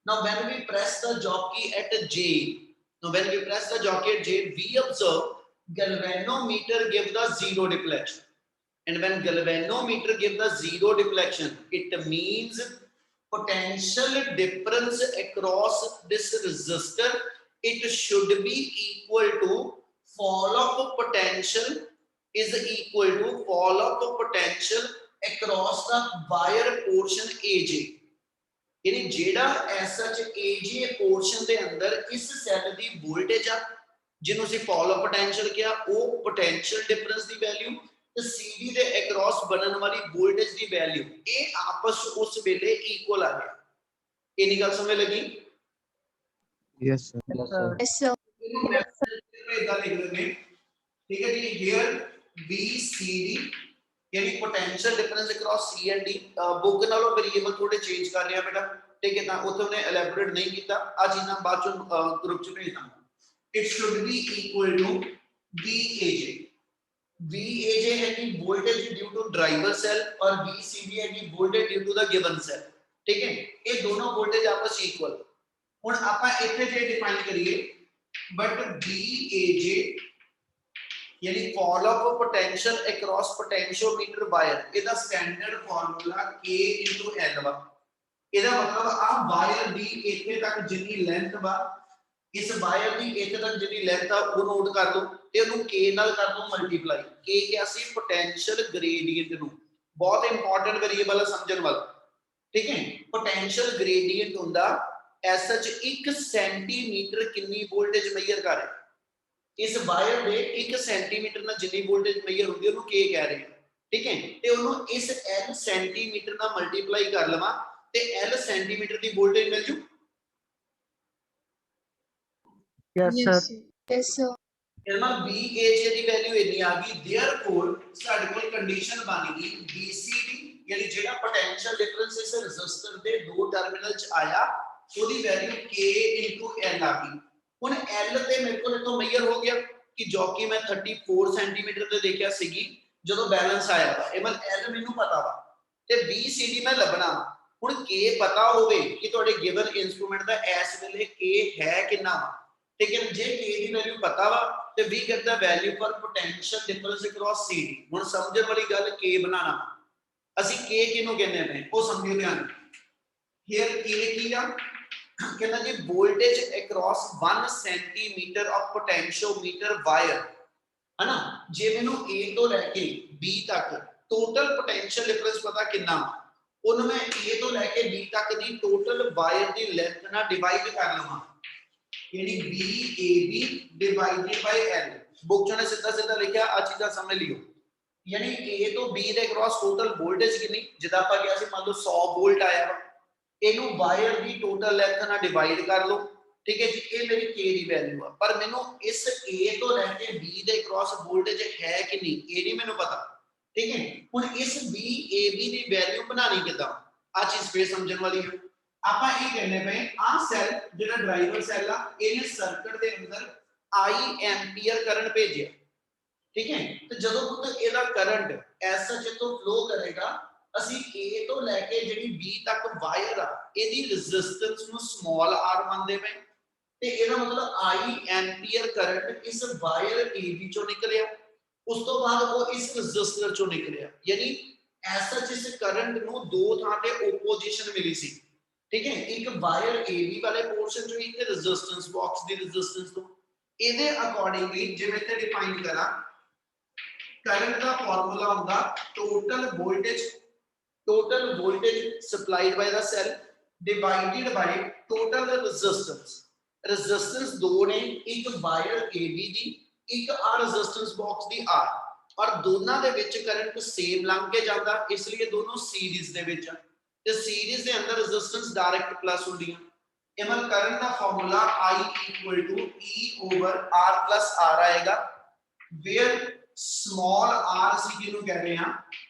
Now when we press the jockey at J, we observe galvanometer give the zero deflection, and when galvanometer give the zero deflection it means potential difference across this resistor it should be equal to fall of potential is equal to fall of potential across the wire portion AJ, यानी जेड़ा SH AJ portion दे अंदर इस सेल दी वोल्टेज आ जिन्हों से fall of potential किया वो potential difference दी वैल्यू ते CD दे across बनन वाली वोल्टेज दी वैल्यू ये आपस उस वेले इक्वल आ गया। ये निकल समझ लगी? Yes sir. Yes, sir. ठीक है जी, here BCD यानी potential difference across C and D, book नालों वेरिएबल थोड़े चेंज कर रहे हैं बेटा, ठीक है ना, उसे उन्हें एलैबोरेट नहीं किया, आज इन्हां बाद चों ग्रुप च भेज दांगा। It should be equal to VAJ है कि voltage due to driver cell और VCD है कि voltage due to the given cell, ठीक है, ये दोनों वोल्टेज आपस इक्वल। हुण आपां इत्थे जे डिफाइन करिए बट VAJ यानी fall of potential across potentiometer wire ਇਹਦਾ ਸਟੈਂਡਰਡ ਫਾਰਮੂਲਾ K * L ਵਾ, ਇਹਦਾ ਮਤਲਬ ਆ ਵਾਇਰ ਦੀ ਇੱਥੇ ਤੱਕ ਜਿੰਨੀ ਲੈਂਥ ਵਾ इस वायर की एक तक जी लेंथ आ वो नोट कर लो ते उन्होंने के नाल कर दो मल्टीप्लाई। के क्या सी पोटेंशियल ग्रेडियंट नू, बहुत इंपॉर्टेंट वेरिएबल है समझण वाला, ठीक है। पोटेंशियल ग्रेडियंट हुंदा एस एच 1 सेंटीमीटर कितनी वोल्टेज मेजर कर रहे, इस वायर दे 1 सेंटीमीटर ਨਾਲ जितनी वोल्टेज मेजर ਹੁੰਦੀ ਉਹਨੂੰ k ਕਹਿ ਰਹੇ, ठीक है। ਤੇ ਉਹਨੂੰ ਇਸ l सेंटीमीटर ਨਾਲ ਮਲਟੀਪਲਾਈ ਕਰ ਲਵਾਂ ਤੇ l सेंटीमीटर ਦੀ वोल्टेज ਮਿਲ ਜੂ। Yes, sir. Yes, sir. ਇਹਦਾ VAJ ਦੀ ਵੈਲਿਊ ਇੰਨੀ ਆ ਗਈ, देयरफॉर ਸਾਡੇ ਕੋਲ ਕੰਡੀਸ਼ਨ ਬਣ ਗਈ BCD ਯਾਨੀ ਜਿਹੜਾ ਪੋਟੈਂਸ਼ੀਅਲ ਡਿਫਰੈਂਸ ਇਸ ਰੈਜ਼ਿਸਟਰ ਦੇ ਦੋ ਟਰਮੀਨਲ ਚ ਆਇਆ ਉਹਦੀ ਵੈਲਿਊ K L ਆ ਗਈ। ਹੁਣ L ਤੇ ਮੇਰੇ ਕੋਲ ਇਥੋਂ ਮੇਜਰ ਹੋ ਗਿਆ ਕਿ ਜੋ ਕਿ ਮੈਂ 34 ਸੈਂਟੀਮੀਟਰ ਤੇ ਦੇਖਿਆ ਸੀਗੀ ਜਦੋਂ ਬੈਲੈਂਸ ਆਇਆ ਵਾ, ਇਹ ਮਤਲਬ L ਮੈਨੂੰ ਪਤਾ ਵਾ ਤੇ BCD ਮੈਂ ਲੱਭਣਾ। ਹੁਣ K ਪਤਾ ਹੋਵੇ ਕਿ ਤੁਹਾਡੇ ਗਿਵਨ ਇਨਸਟਰੂਮੈਂਟ ਦਾ ਇਸ ਵੇਲੇ K ਹੈ ਕਿੰਨਾ ਵਾ, ठीक है। जे K की वैल्यू पता वा तो V get the value for potential difference across CD। हुन समझण वाली गल K बनाना, ਅਸੀਂ K ਕਿਹਨੂੰ ਕਹਿੰਦੇ ਨੇ ਉਹ ਸਮਝਿਓ ਧਿਆਨ। here K ਕੀ ਆ, ਕਹਿੰਦਾ ਜੀ voltage across 1 centimetre of potentiometer wire, ਹੈ ਨਾ। ਜੇ ਮੈਨੂੰ A ਤੋਂ ਲੈ ਕੇ B ਤੱਕ ਟੋਟਲ ਪੋਟੈਂਸ਼ੀਅਲ ਡਿਫਰੈਂਸ ਪਤਾ ਕਿੰਨਾ, ਉਹਨੂੰ ਮੈਂ A ਤੋਂ ਲੈ ਕੇ B ਤੱਕ ਦੀ ਟੋਟਲ ਵਾਇਰ ਦੀ ਲੈਂਥ ਨਾਲ ਡਿਵਾਈਡ ਕਰ ਲਵਾਂ, यानी BAB divided by L। Book ने सीधा सीधा लिखा आ चीज़ समझ लियो, यानी A तो B ਦੇ क्रॉस टोटल वोल्टेज कितनी जिदा ਆਪਾਂ ਗਿਆ ਸੀ ਮੰਨ ਲਓ 100 ਵੋਲਟ ਆਇਆ ਵਾ, ਇਹਨੂੰ ਵਾਇਰ ਦੀ ਟੋਟਲ ਲੈਂਥ ਨਾਲ ਡਿਵਾਈਡ ਕਰ ਲਓ, ਠੀਕ ਹੈ ਜੀ। ਇਹ ਮੇਰੀ K ਦੀ ਵੈਲਿਊ ਆ, ਪਰ ਮੈਨੂੰ ਇਸ A ਤੋਂ ਲੈ ਕੇ B ਦੇ क्रॉस ਵੋਲਟੇਜ ਹੈ ਕਿੰਨੀ ਇਹ ਨਹੀਂ ਮੈਨੂੰ ਪਤਾ, ਠੀਕ ਹੈ। ਹੁਣ ਇਸ BAB ਦੀ ਵੈਲਿਊ ਬਣਾਣੀ ਕਿਦਾਂ, ਆ ਚੀਜ਼ ਫੇਰ ਸਮਝਣ ਵਾਲੀ ਹੈ। ਆਪਾਂ ਇਹ ਕਹਿੰਦੇ ਪਏ ਆ ਸੈੱਲ ਜਿਹੜਾ ਡਰਾਈਵਰ ਸੈੱਲ ਆ ਇਹਨੇ ਸਰਕਟ ਦੇ ਅੰਦਰ I ਐਂਪੀਅਰ ਕਰੰਟ ਭੇਜਿਆ, ਠੀਕ ਹੈ। ਤੇ ਜਦੋਂ ਪੁੱਤ ਇਹਦਾ ਕਰੰਟ ਐਸਐਚ ਤੋਂ ਫਲੋ ਕਰੇਗਾ, ਅਸੀਂ A ਤੋਂ ਲੈ ਕੇ ਜਿਹੜੀ B ਤੱਕ ਵਾਇਰ ਆ ਇਹਦੀ ਰੈਜ਼ਿਸਟੈਂਸ ਨੂੰ ਸਮਾਲ r ਮੰਨਦੇ ਪਏ, ਤੇ ਇਹਦਾ ਮਤਲਬ I ਐਂਪੀਅਰ ਕਰੰਟ ਇਸ ਵਾਇਰ AB ਚੋਂ ਨਿਕਲਿਆ, ਉਸ ਤੋਂ ਬਾਅਦ ਉਹ ਇਸ ਰੈਜ਼ਿਸਟਰ ਚੋਂ ਨਿਕਲਿਆ, ਯਾਨੀ ਐਸਐਚ ਇਸ ਕਰੰਟ ਨੂੰ ਦੋ ਥਾਂ ਤੇ ਓਪੋਜੀਸ਼ਨ ਮਿਲੀ ਸੀ, ठीक है। एक वायर AB वाले पोर्शन जो एक रेजिस्टेंस बॉक्स दी रेजिस्टेंस तो ਇਹਦੇ ਅਕੋਰਡਿੰਗਲੀ ਜਿਵੇਂ ਤੇ ਡਿਫਾਈਨ ਕਰਾਂ, ਕਰੰਟ ਦਾ ਫਾਰਮੂਲਾ ਹੁੰਦਾ total voltage supplied by the cell divided by total resistance ਦੋ ਨੇ, ਇੱਕ ਵਾਇਰ AB ਦੀ ਇੱਕ ਆ ਰੈਜ਼ਿਸਟੈਂਸ ਬਾਕਸ ਦੀ R, ਔਰ ਦੋਨਾਂ ਦੇ ਵਿੱਚ ਕਰੰਟ ਸੇਮ ਲੰਘ ਕੇ ਜਾਂਦਾ, ਇਸ ਲਈ ਦੋਨੋਂ ਸੀਰੀਜ਼ ਦੇ ਵਿੱਚ ਆ ਤੇ ਸੀਰੀਜ਼ ਦੇ ਅੰਦਰ ਰੈਜ਼ਿਸਟੈਂਸ ਡਾਇਰੈਕਟ ਪਲੱਸ ਹੁੰਦੀਆਂ। ਇਹ ਮਤਲਬ ਕਰੰਟ ਦਾ ਫਾਰਮੂਲਾ I = E/R+R ਆਏਗਾ, where small r ਅਸੀਂ ਕਿਹਨੂੰ ਕਹਿ ਰਹੇ ਹਾਂ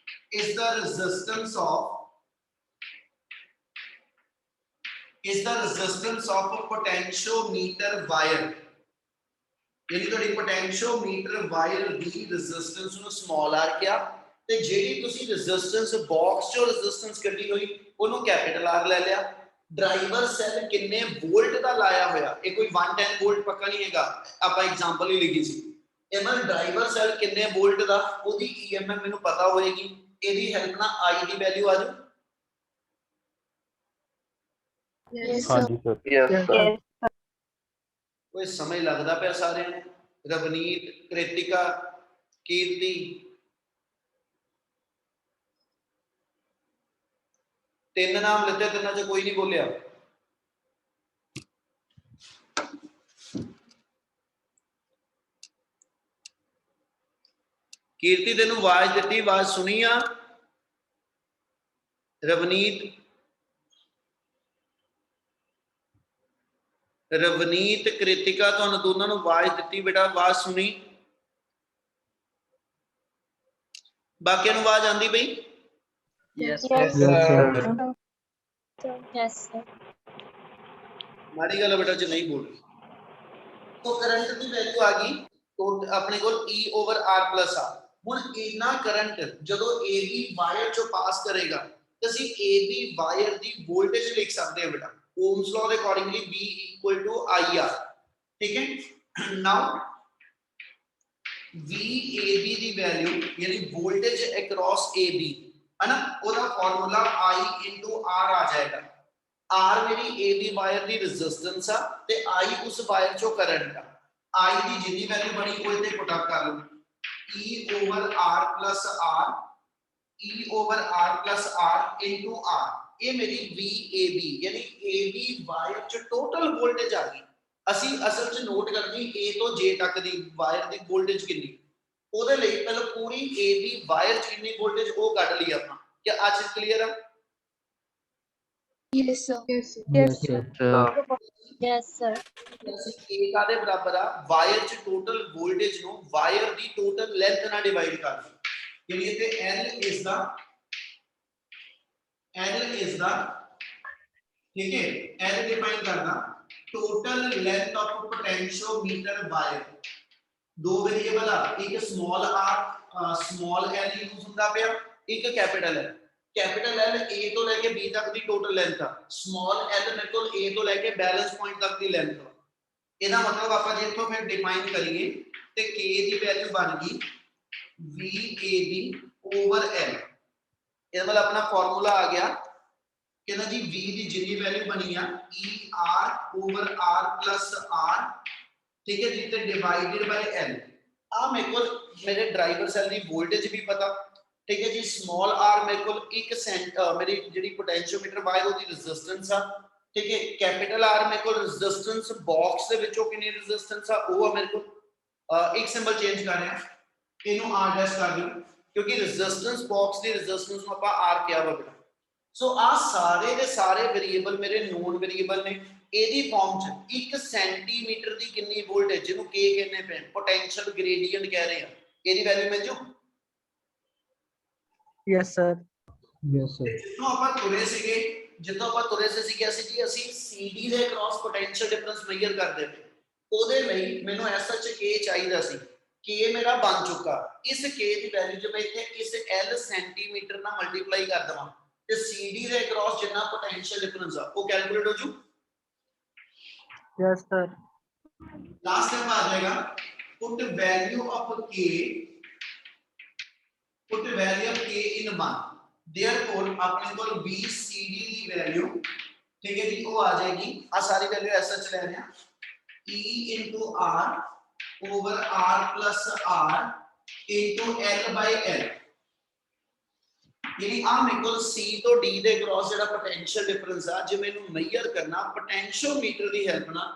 is the resistance of a potentiometer wire, यानी ਤੁਹਾਡੀ potentiometer wire ਦੀ resistance ਨੂੰ small r ਕਿਹਾ, ਤੇ ਜਿਹੜੀ ਤੁਸੀਂ ਰੈਜ਼ਿਸਟੈਂਸ ਬਾਕਸ ਚੋਂ ਰੈਜ਼ਿਸਟੈਂਸ ਕੱਢੀ ਹੋਈ ਉਹਨੂੰ ਕੈਪੀਟਲ R ਲੈ ਲਿਆ। ਡਰਾਈਵਰ ਸੈੱਲ ਕਿੰਨੇ ਵੋਲਟ ਦਾ ਲਾਇਆ ਹੋਇਆ, ਇਹ ਕੋਈ 110 ਵੋਲਟ ਪੱਕਾ ਨਹੀਂ ਹੈਗਾ, ਆਪਾਂ ਐਗਜ਼ਾਮਪਲ ਹੀ ਲਿਖੀ ਸੀ। ਇਹਨਾਂ ਡਰਾਈਵਰ ਸੈੱਲ ਕਿੰਨੇ ਵੋਲਟ ਦਾ ਉਹਦੀ EMF ਮੈਨੂੰ ਪਤਾ ਹੋਏਗੀ, ਇਹਦੀ ਹੈਲਪ ਨਾਲ I ਦੀ ਵੈਲਿਊ ਆ ਜਾਊ। Yes, हाँ sir. जी सर। Yes, sir. ਕੋਈ ਸਮਝ ਲੱਗਦਾ ਪਿਆ ਸਾਰਿਆਂ ਨੂੰ? ਰਵਨੀਤ, ਕ੍ਰਿਤਿਕਾ, ਕੀਰਤੀ, ਤਿੰਨ ਨਾਮ ਲਿੱਤੇ, ਤਿੰਨਾਂ ਚ ਕੋਈ ਨਹੀਂ ਬੋਲਿਆ। ਕੀਰਤੀ ਤੈਨੂੰ ਆਵਾਜ਼ ਦਿੱਤੀ, ਆਵਾਜ਼ ਸੁਣੀ ਆ? ਰਵਨੀਤ ਕ੍ਰਿਤਿਕਾ ਤੁਹਾਨੂੰ ਦੋਨਾਂ ਨੂੰ ਆਵਾਜ਼ ਦਿੱਤੀ ਬੇਟਾ, ਆਵਾਜ਼ ਸੁਣੀ? ਬਾਕੀਆਂ ਨੂੰ ਆਵਾਜ਼ ਆਂਦੀ ਪਈ? Yes, Yes, sir. Yes, sir. ਮਾੜੀ ਗੱਲ ਬੇਟਾ ਜੇ ਨਹੀਂ ਬੋਲ ਰਹੀ। तो करंट की वैल्यू आ गई तो अपने को E/R+R। ਹੁਣ ਇਨਾ ਕਰੰਟ ਜਦੋਂ AB ਵਾਇਰ ਚੋਂ ਪਾਸ ਕਰੇਗਾ ਤਾਂ ਅਸੀਂ AB ਵਾਇਰ ਦੀ ਵੋਲਟੇਜ ਲਿਖ ਸਕਦੇ ਹਾਂ ਬੇਟਾ, ਓਮਸ ਲਾਅ ਦੇ ਅਕੋਰਡਿੰਗਲੀ V = IR, ਠੀਕ ਹੈ। ਨਾਓ VAB ਦੀ ਵੈਲਿਊ ਯਾਨੀ ਵੋਲਟੇਜ ਅਕ੍ਰੋਸ AB ਹੈ ਨਾ, ਉਹਦਾ ਫਾਰਮੂਲਾ I × R ਆ ਜਾਏਗਾ, R मेरी AB वायर दी रेजिस्टेंस आ ते I उस वायर चो करंट आ I दी जिन्नी वैल्यू बनी वो इथे पुट अप कर लो E over R plus R E over R plus R into R ये मेरी VAB यानी AB वायर च टोटल वोल्टेज आ गई ਅਸੀਂ ਅਸਲ ਚ ਨੋਟ ਕਰਨੀ A ਤੋਂ J ਤੱਕ ਦੀ ਵਾਇਰ ਦੀ ਵੋਲਟੇਜ ਕਿੰਨੀ ਉਹਦੇ ਲਈ ਪਹਿਲਾਂ ਪੂਰੀ A ਦੀ ਵਾਇਰ ਚ ਕਿੰਨੀ ਵੋਲਟੇਜ ਉਹ ਕੱਢ ਲਈ ਆਪਾਂ ਕਿ ਆ ਚੀਜ਼ ਕਲੀਅਰ ਆ Yes, sir. Yes, sir. Yes, sir. Yes, sir. ਅਸੀਂ A ਕਾਦੇ ਬਰਾਬਰ ਆ ਵਾਇਰ ਚ ਟੋਟਲ ਵੋਲਟੇਜ ਨੂੰ ਵਾਇਰ ਦੀ ਟੋਟਲ ਲੈਂਥ ਨਾਲ ਡਿਵਾਈਡ ਕਰ ਦਿਓ ਯਾਨੀ ਇੱਥੇ L is the ठीक है L डिफाइन करना total length of potentiometer wire दो वेरिएबल आ एक small r small l use ਹੁੰਦਾ ਪਿਆ ਇੱਕ capital L capital L A ਤੋਂ ਲੈ ਕੇ B ਤੱਕ ਦੀ ਟੋਟਲ ਲੈਂਥ ਆ ਸਮॉल l ਮੇਰੇ ਕੋਲ A ਤੋਂ ਲੈ ਕੇ ਬੈਲੈਂਸ ਪੁਆਇੰਟ ਤੱਕ ਦੀ ਲੈਂਥ ਆ ਇਹਦਾ ਮਤਲਬ ਆਪਾਂ ਜੇ ਇੱਥੋਂ ਫਿਰ ਡਿਫਾਈਨ ਕਰੀਏ ਤੇ K ਦੀ ਵੈਲਿਊ ਬਣ ਗਈ VAB ਓਵਰ L ਇਹਦਾ ਮਤਲਬ ਆਪਣਾ ਫਾਰਮੂਲਾ ਆ ਗਿਆ कहना जी V ਦੀ ਜਿੰਨੀ ਵੈਲਿਊ ਬਣੀ ਆ ER over R plus R ਠੀਕ ਹੈ ਜੀ ਤੇ ਡਿਵਾਈਡਡ ਬਾਈ L ਆ ਮੇਰੇ ਕੋਲ ਮੇਰੇ ਡਰਾਈਵਰ ਸੈਲ ਦੀ ਵੋਲਟੇਜ ਵੀ ਪਤਾ ਠੀਕ ਹੈ ਜੀ ਸਮਾਲ r ਮੇਰੇ ਕੋਲ 1 ਮੇਰੀ ਜਿਹੜੀ ਪੋਟੈਂਸ਼ੀਓਮੀਟਰ ਵਾਇਰ ਉਹਦੀ ਰੈਜ਼ਿਸਟੈਂਸ ਆ ਠੀਕ ਹੈ ਕੈਪੀਟਲ R ਮੇਰੇ ਕੋਲ ਰੈਜ਼ਿਸਟੈਂਸ ਬਾਕਸ ਦੇ ਵਿੱਚੋਂ ਕਿੰਨੀ ਰੈਜ਼ਿਸਟੈਂਸ ਆ ਉਹ ਆ ਮੇਰੇ ਕੋਲ ਇੱਕ ਸਿੰਬਲ ਚੇਂਜ ਕਰ ਰਿਹਾ ਇਹਨੂੰ R ਡੈਸ਼ ਕਰ ਦਿਓ ਕਿਉਂਕਿ ਰੈਜ਼ਿਸਟੈਂਸ ਬਾਕਸ ਦੀ ਰੈਜ਼ਿਸਟੈਂਸ ਨੂੰ ਆਪਾਂ R ਕਿਹਾ ਵਾ ਬੇਟਾ ਸੋ ਆ ਸਾਰੇ ਦੇ ਸਾਰੇ ਵੇਰੀਏਬਲ ਮੇਰੇ ਨੋਨ ਵੇਰੀਏਬਲ ਨੇ ਇਹਦੀ ਫਾਰਮ ਚ 1 ਸੈਂਟੀਮੀਟਰ ਦੀ ਕਿੰਨੀ ਵੋਲਟੇਜ ਜਿਹਨੂੰ K ਕਹਿੰਦੇ ਪਏ ਪੋਟੈਂਸ਼ੀਅਲ ਗ੍ਰੇਡੀਐਂਟ ਕਹਿ ਰਹੇ ਆ ਇਹਦੀ ਵੈਲਿਊ ਮਿਲ ਜੂ Yes, sir. Yes, sir. ਜਿੱਥੋਂ ਆਪਾਂ ਤੁਰੇ ਸੀਗੇ ਅਸੀਂ ਜੀ ਅਸੀਂ CD ਦੇ ਕ੍ਰਾਸ ਪੋਟੈਂਸ਼ੀਅਲ ਡਿਫਰੈਂਸ ਮੇਜਰ ਕਰਦੇ ਪਏ ਉਹਦੇ ਲਈ ਮੈਨੂੰ ਐਸਐਚ K ਚਾਹੀਦਾ ਸੀ K ਮੇਰਾ ਬਣ ਚੁੱਕਾ ਇਸ K ਦੀ ਵੈਲਿਊ ਜੇ ਮੈਂ ਇੱਥੇ ਇਸ L ਸੈਂਟੀਮੀਟਰ ਨਾਲ ਮਲਟੀਪਲਾਈ ਕਰ ਦਵਾਂ ਤੇ CD ਦੇ ਕ੍ਰਾਸ ਜਿੰਨਾ ਪੋਟੈਂਸ਼ੀਅਲ ਡਿਫਰੈਂਸ ਆ ਉਹ ਕੈਲਕੂਲੇਟ ਹੋ ਜੂ Yes, sir. लास्ट टाइम आ जाएगा put value of K in 1 therefore अपने को BCD की वैल्यू ठीक है जी वो आ जाएगी आ सारी वैल्यू ऐसा चले रहे हैं E into R over R plus R into L by L यानी आ मेरे को C तो D ਦੇ ਕ੍ਰਾਸ ਜਿਹੜਾ ਪੋਟੈਂਸ਼ੀਅਲ ਡਿਫਰੈਂਸ ਆ ਜੇ ਮੈਨੂੰ ਮੇਜਰ ਕਰਨਾ ਪੋਟੈਂਸ਼ੀਓਮੀਟਰ ਦੀ ਹੈਲਪ ਨਾਲ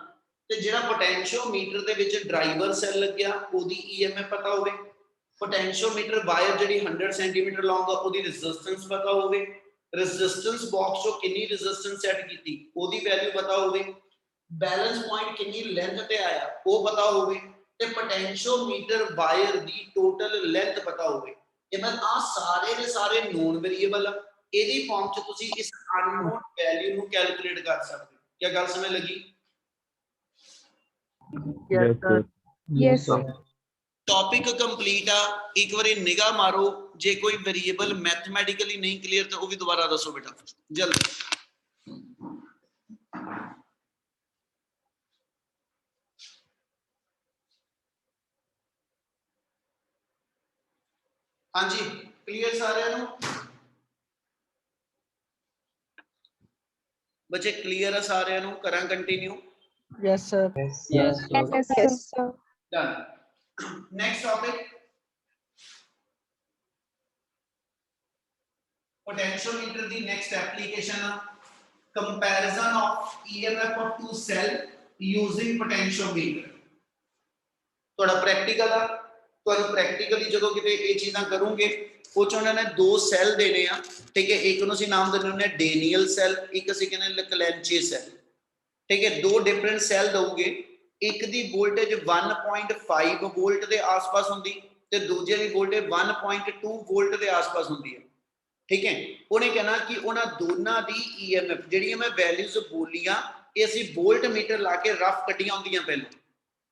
ਤੇ ਜਿਹੜਾ ਪੋਟੈਂਸ਼ੀਓਮੀਟਰ ਦੇ ਵਿੱਚ ਡਰਾਈਵਰ ਸੈੱਲ ਲੱਗਿਆ ਉਹਦੀ EMF ਪਤਾ ਹੋਵੇ ਪੋਟੈਂਸ਼ੀਓਮੀਟਰ ਵਾਇਰ ਜਿਹੜੀ 100 ਸੈਂਟੀਮੀਟਰ ਲੌਂਗ ਆ ਉਹਦੀ ਰੈਜ਼ਿਸਟੈਂਸ ਪਤਾ ਹੋਵੇ ਰੈਜ਼ਿਸਟੈਂਸ ਬਾਕਸ ਚੋਂ ਕਿੰਨੀ ਰੈਜ਼ਿਸਟੈਂਸ ਸੈੱਟ ਕੀਤੀ ਉਹਦੀ ਵੈਲਿਊ ਪਤਾ ਹੋਵੇ ਬੈਲੈਂਸ ਪੁਆਇੰਟ ਕਿੰਨੀ ਲੈਂਥ ਤੇ ਆਇਆ ਉਹ ਪਤਾ ਹੋਵੇ ਤੇ ਪੋਟੈਂਸ਼ੀਓਮੀਟਰ ਵਾਇਰ ਦੀ ਟੋਟਲ ਲੈਂਥ ਪਤਾ ਹੋਵੇ ਇਹ ਮੈਂ ਆ ਸਾਰੇ ਦੇ ਸਾਰੇ ਨੋਨ ਵੇਰੀਏਬਲ ਇਹਦੀ ਫਾਰਮ ਚ ਤੁਸੀਂ ਇਸ ਅਨਨੋਨ ਵੈਲਿਊ ਨੂੰ ਕੈਲਕੂਲੇਟ ਕਰ ਸਕਦੇ ਹੋ ਕੀ ਗੱਲ ਸਮਝ ਲੱਗੀ Yes, sir. Yes, sir. Topic complete ਆ ਇੱਕ ਵਾਰੀ ਨਿਗਾਹ ਮਾਰੋ ਜੇ ਕੋਈ ਵੇਰੀਏਬਲ ਮੈਥਮੈਟਿਕਲੀ ਨਹੀਂ ਕਲੀਅਰ ਤਾਂ ਉਹ ਵੀ ਦੁਬਾਰਾ ਦੱਸੋ ਬੇਟਾ ਜਲਦੀ ਹਾਂਜੀ ਕਲੀਅਰ ਸਾਰਿਆਂ ਨੂੰ ਬੱਚੇ ਕਲੀਅਰ ਆ ਸਾਰਿਆਂ ਨੂੰ ਕਰਾਂ continue Yes, sir. Yes, sir. Yes, sir. done next topic potentiometer the next application comparison of EMF of two cell using potentiometer ਤੁਹਾਡਾ ਪ੍ਰੈਕਟੀਕਲ ਆ ਤੁਹਾਨੂੰ ਪ੍ਰੈਕਟੀਕਲੀ ਜਦੋਂ ਕਿਤੇ ਇਹ ਚੀਜ਼ਾਂ ਕਰੋਗੇ ਉਹ ਚ ਉਹਨਾਂ ਨੇ ਦੋ ਸੈੱਲ ਦੇਣੇ ਆ ਠੀਕ ਹੈ ਇੱਕ ਨੂੰ ਅਸੀਂ ਨਾਮ ਦਿੰਦੇ ਹੁੰਦੇ ਆ ਡੇਨੀਅਲ ਸੈੱਲ ਇੱਕ ਅਸੀਂ ਕਹਿੰਦੇ ਲੈਕਲੈਂਚੇ ਸੈੱਲ ਠੀਕ ਹੈ ਦੋ ਡਿਫਰੈਂਟ ਸੈੱਲ ਦਊਗੇ ਇੱਕ ਦੀ ਵੋਲਟੇਜ 1.5 ਵੋਲਟ ਦੇ ਆਸ-ਪਾਸ ਹੁੰਦੀ ਤੇ ਦੂਜੇ ਦੀ ਵੋਲਟੇਜ 1.2 ਵੋਲਟ ਦੇ ਆਸ-ਪਾਸ ਹੁੰਦੀ ਹੈ ਠੀਕ ਹੈ ਉਹਨੇ ਕਹਿਣਾ ਕਿ ਉਹਨਾਂ ਦੋਨਾਂ ਦੀ EMF ਜਿਹੜੀਆਂ ਮੈਂ ਵੈਲਿਊਜ਼ ਬੋਲੀਆਂ ਇਹ ਅਸੀਂ ਵੋਲਟ ਮੀਟਰ ਲਾ ਕੇ ਰਫ ਕੱਢੀਆਂ ਹੁੰਦੀਆਂ ਪਹਿਲਾਂ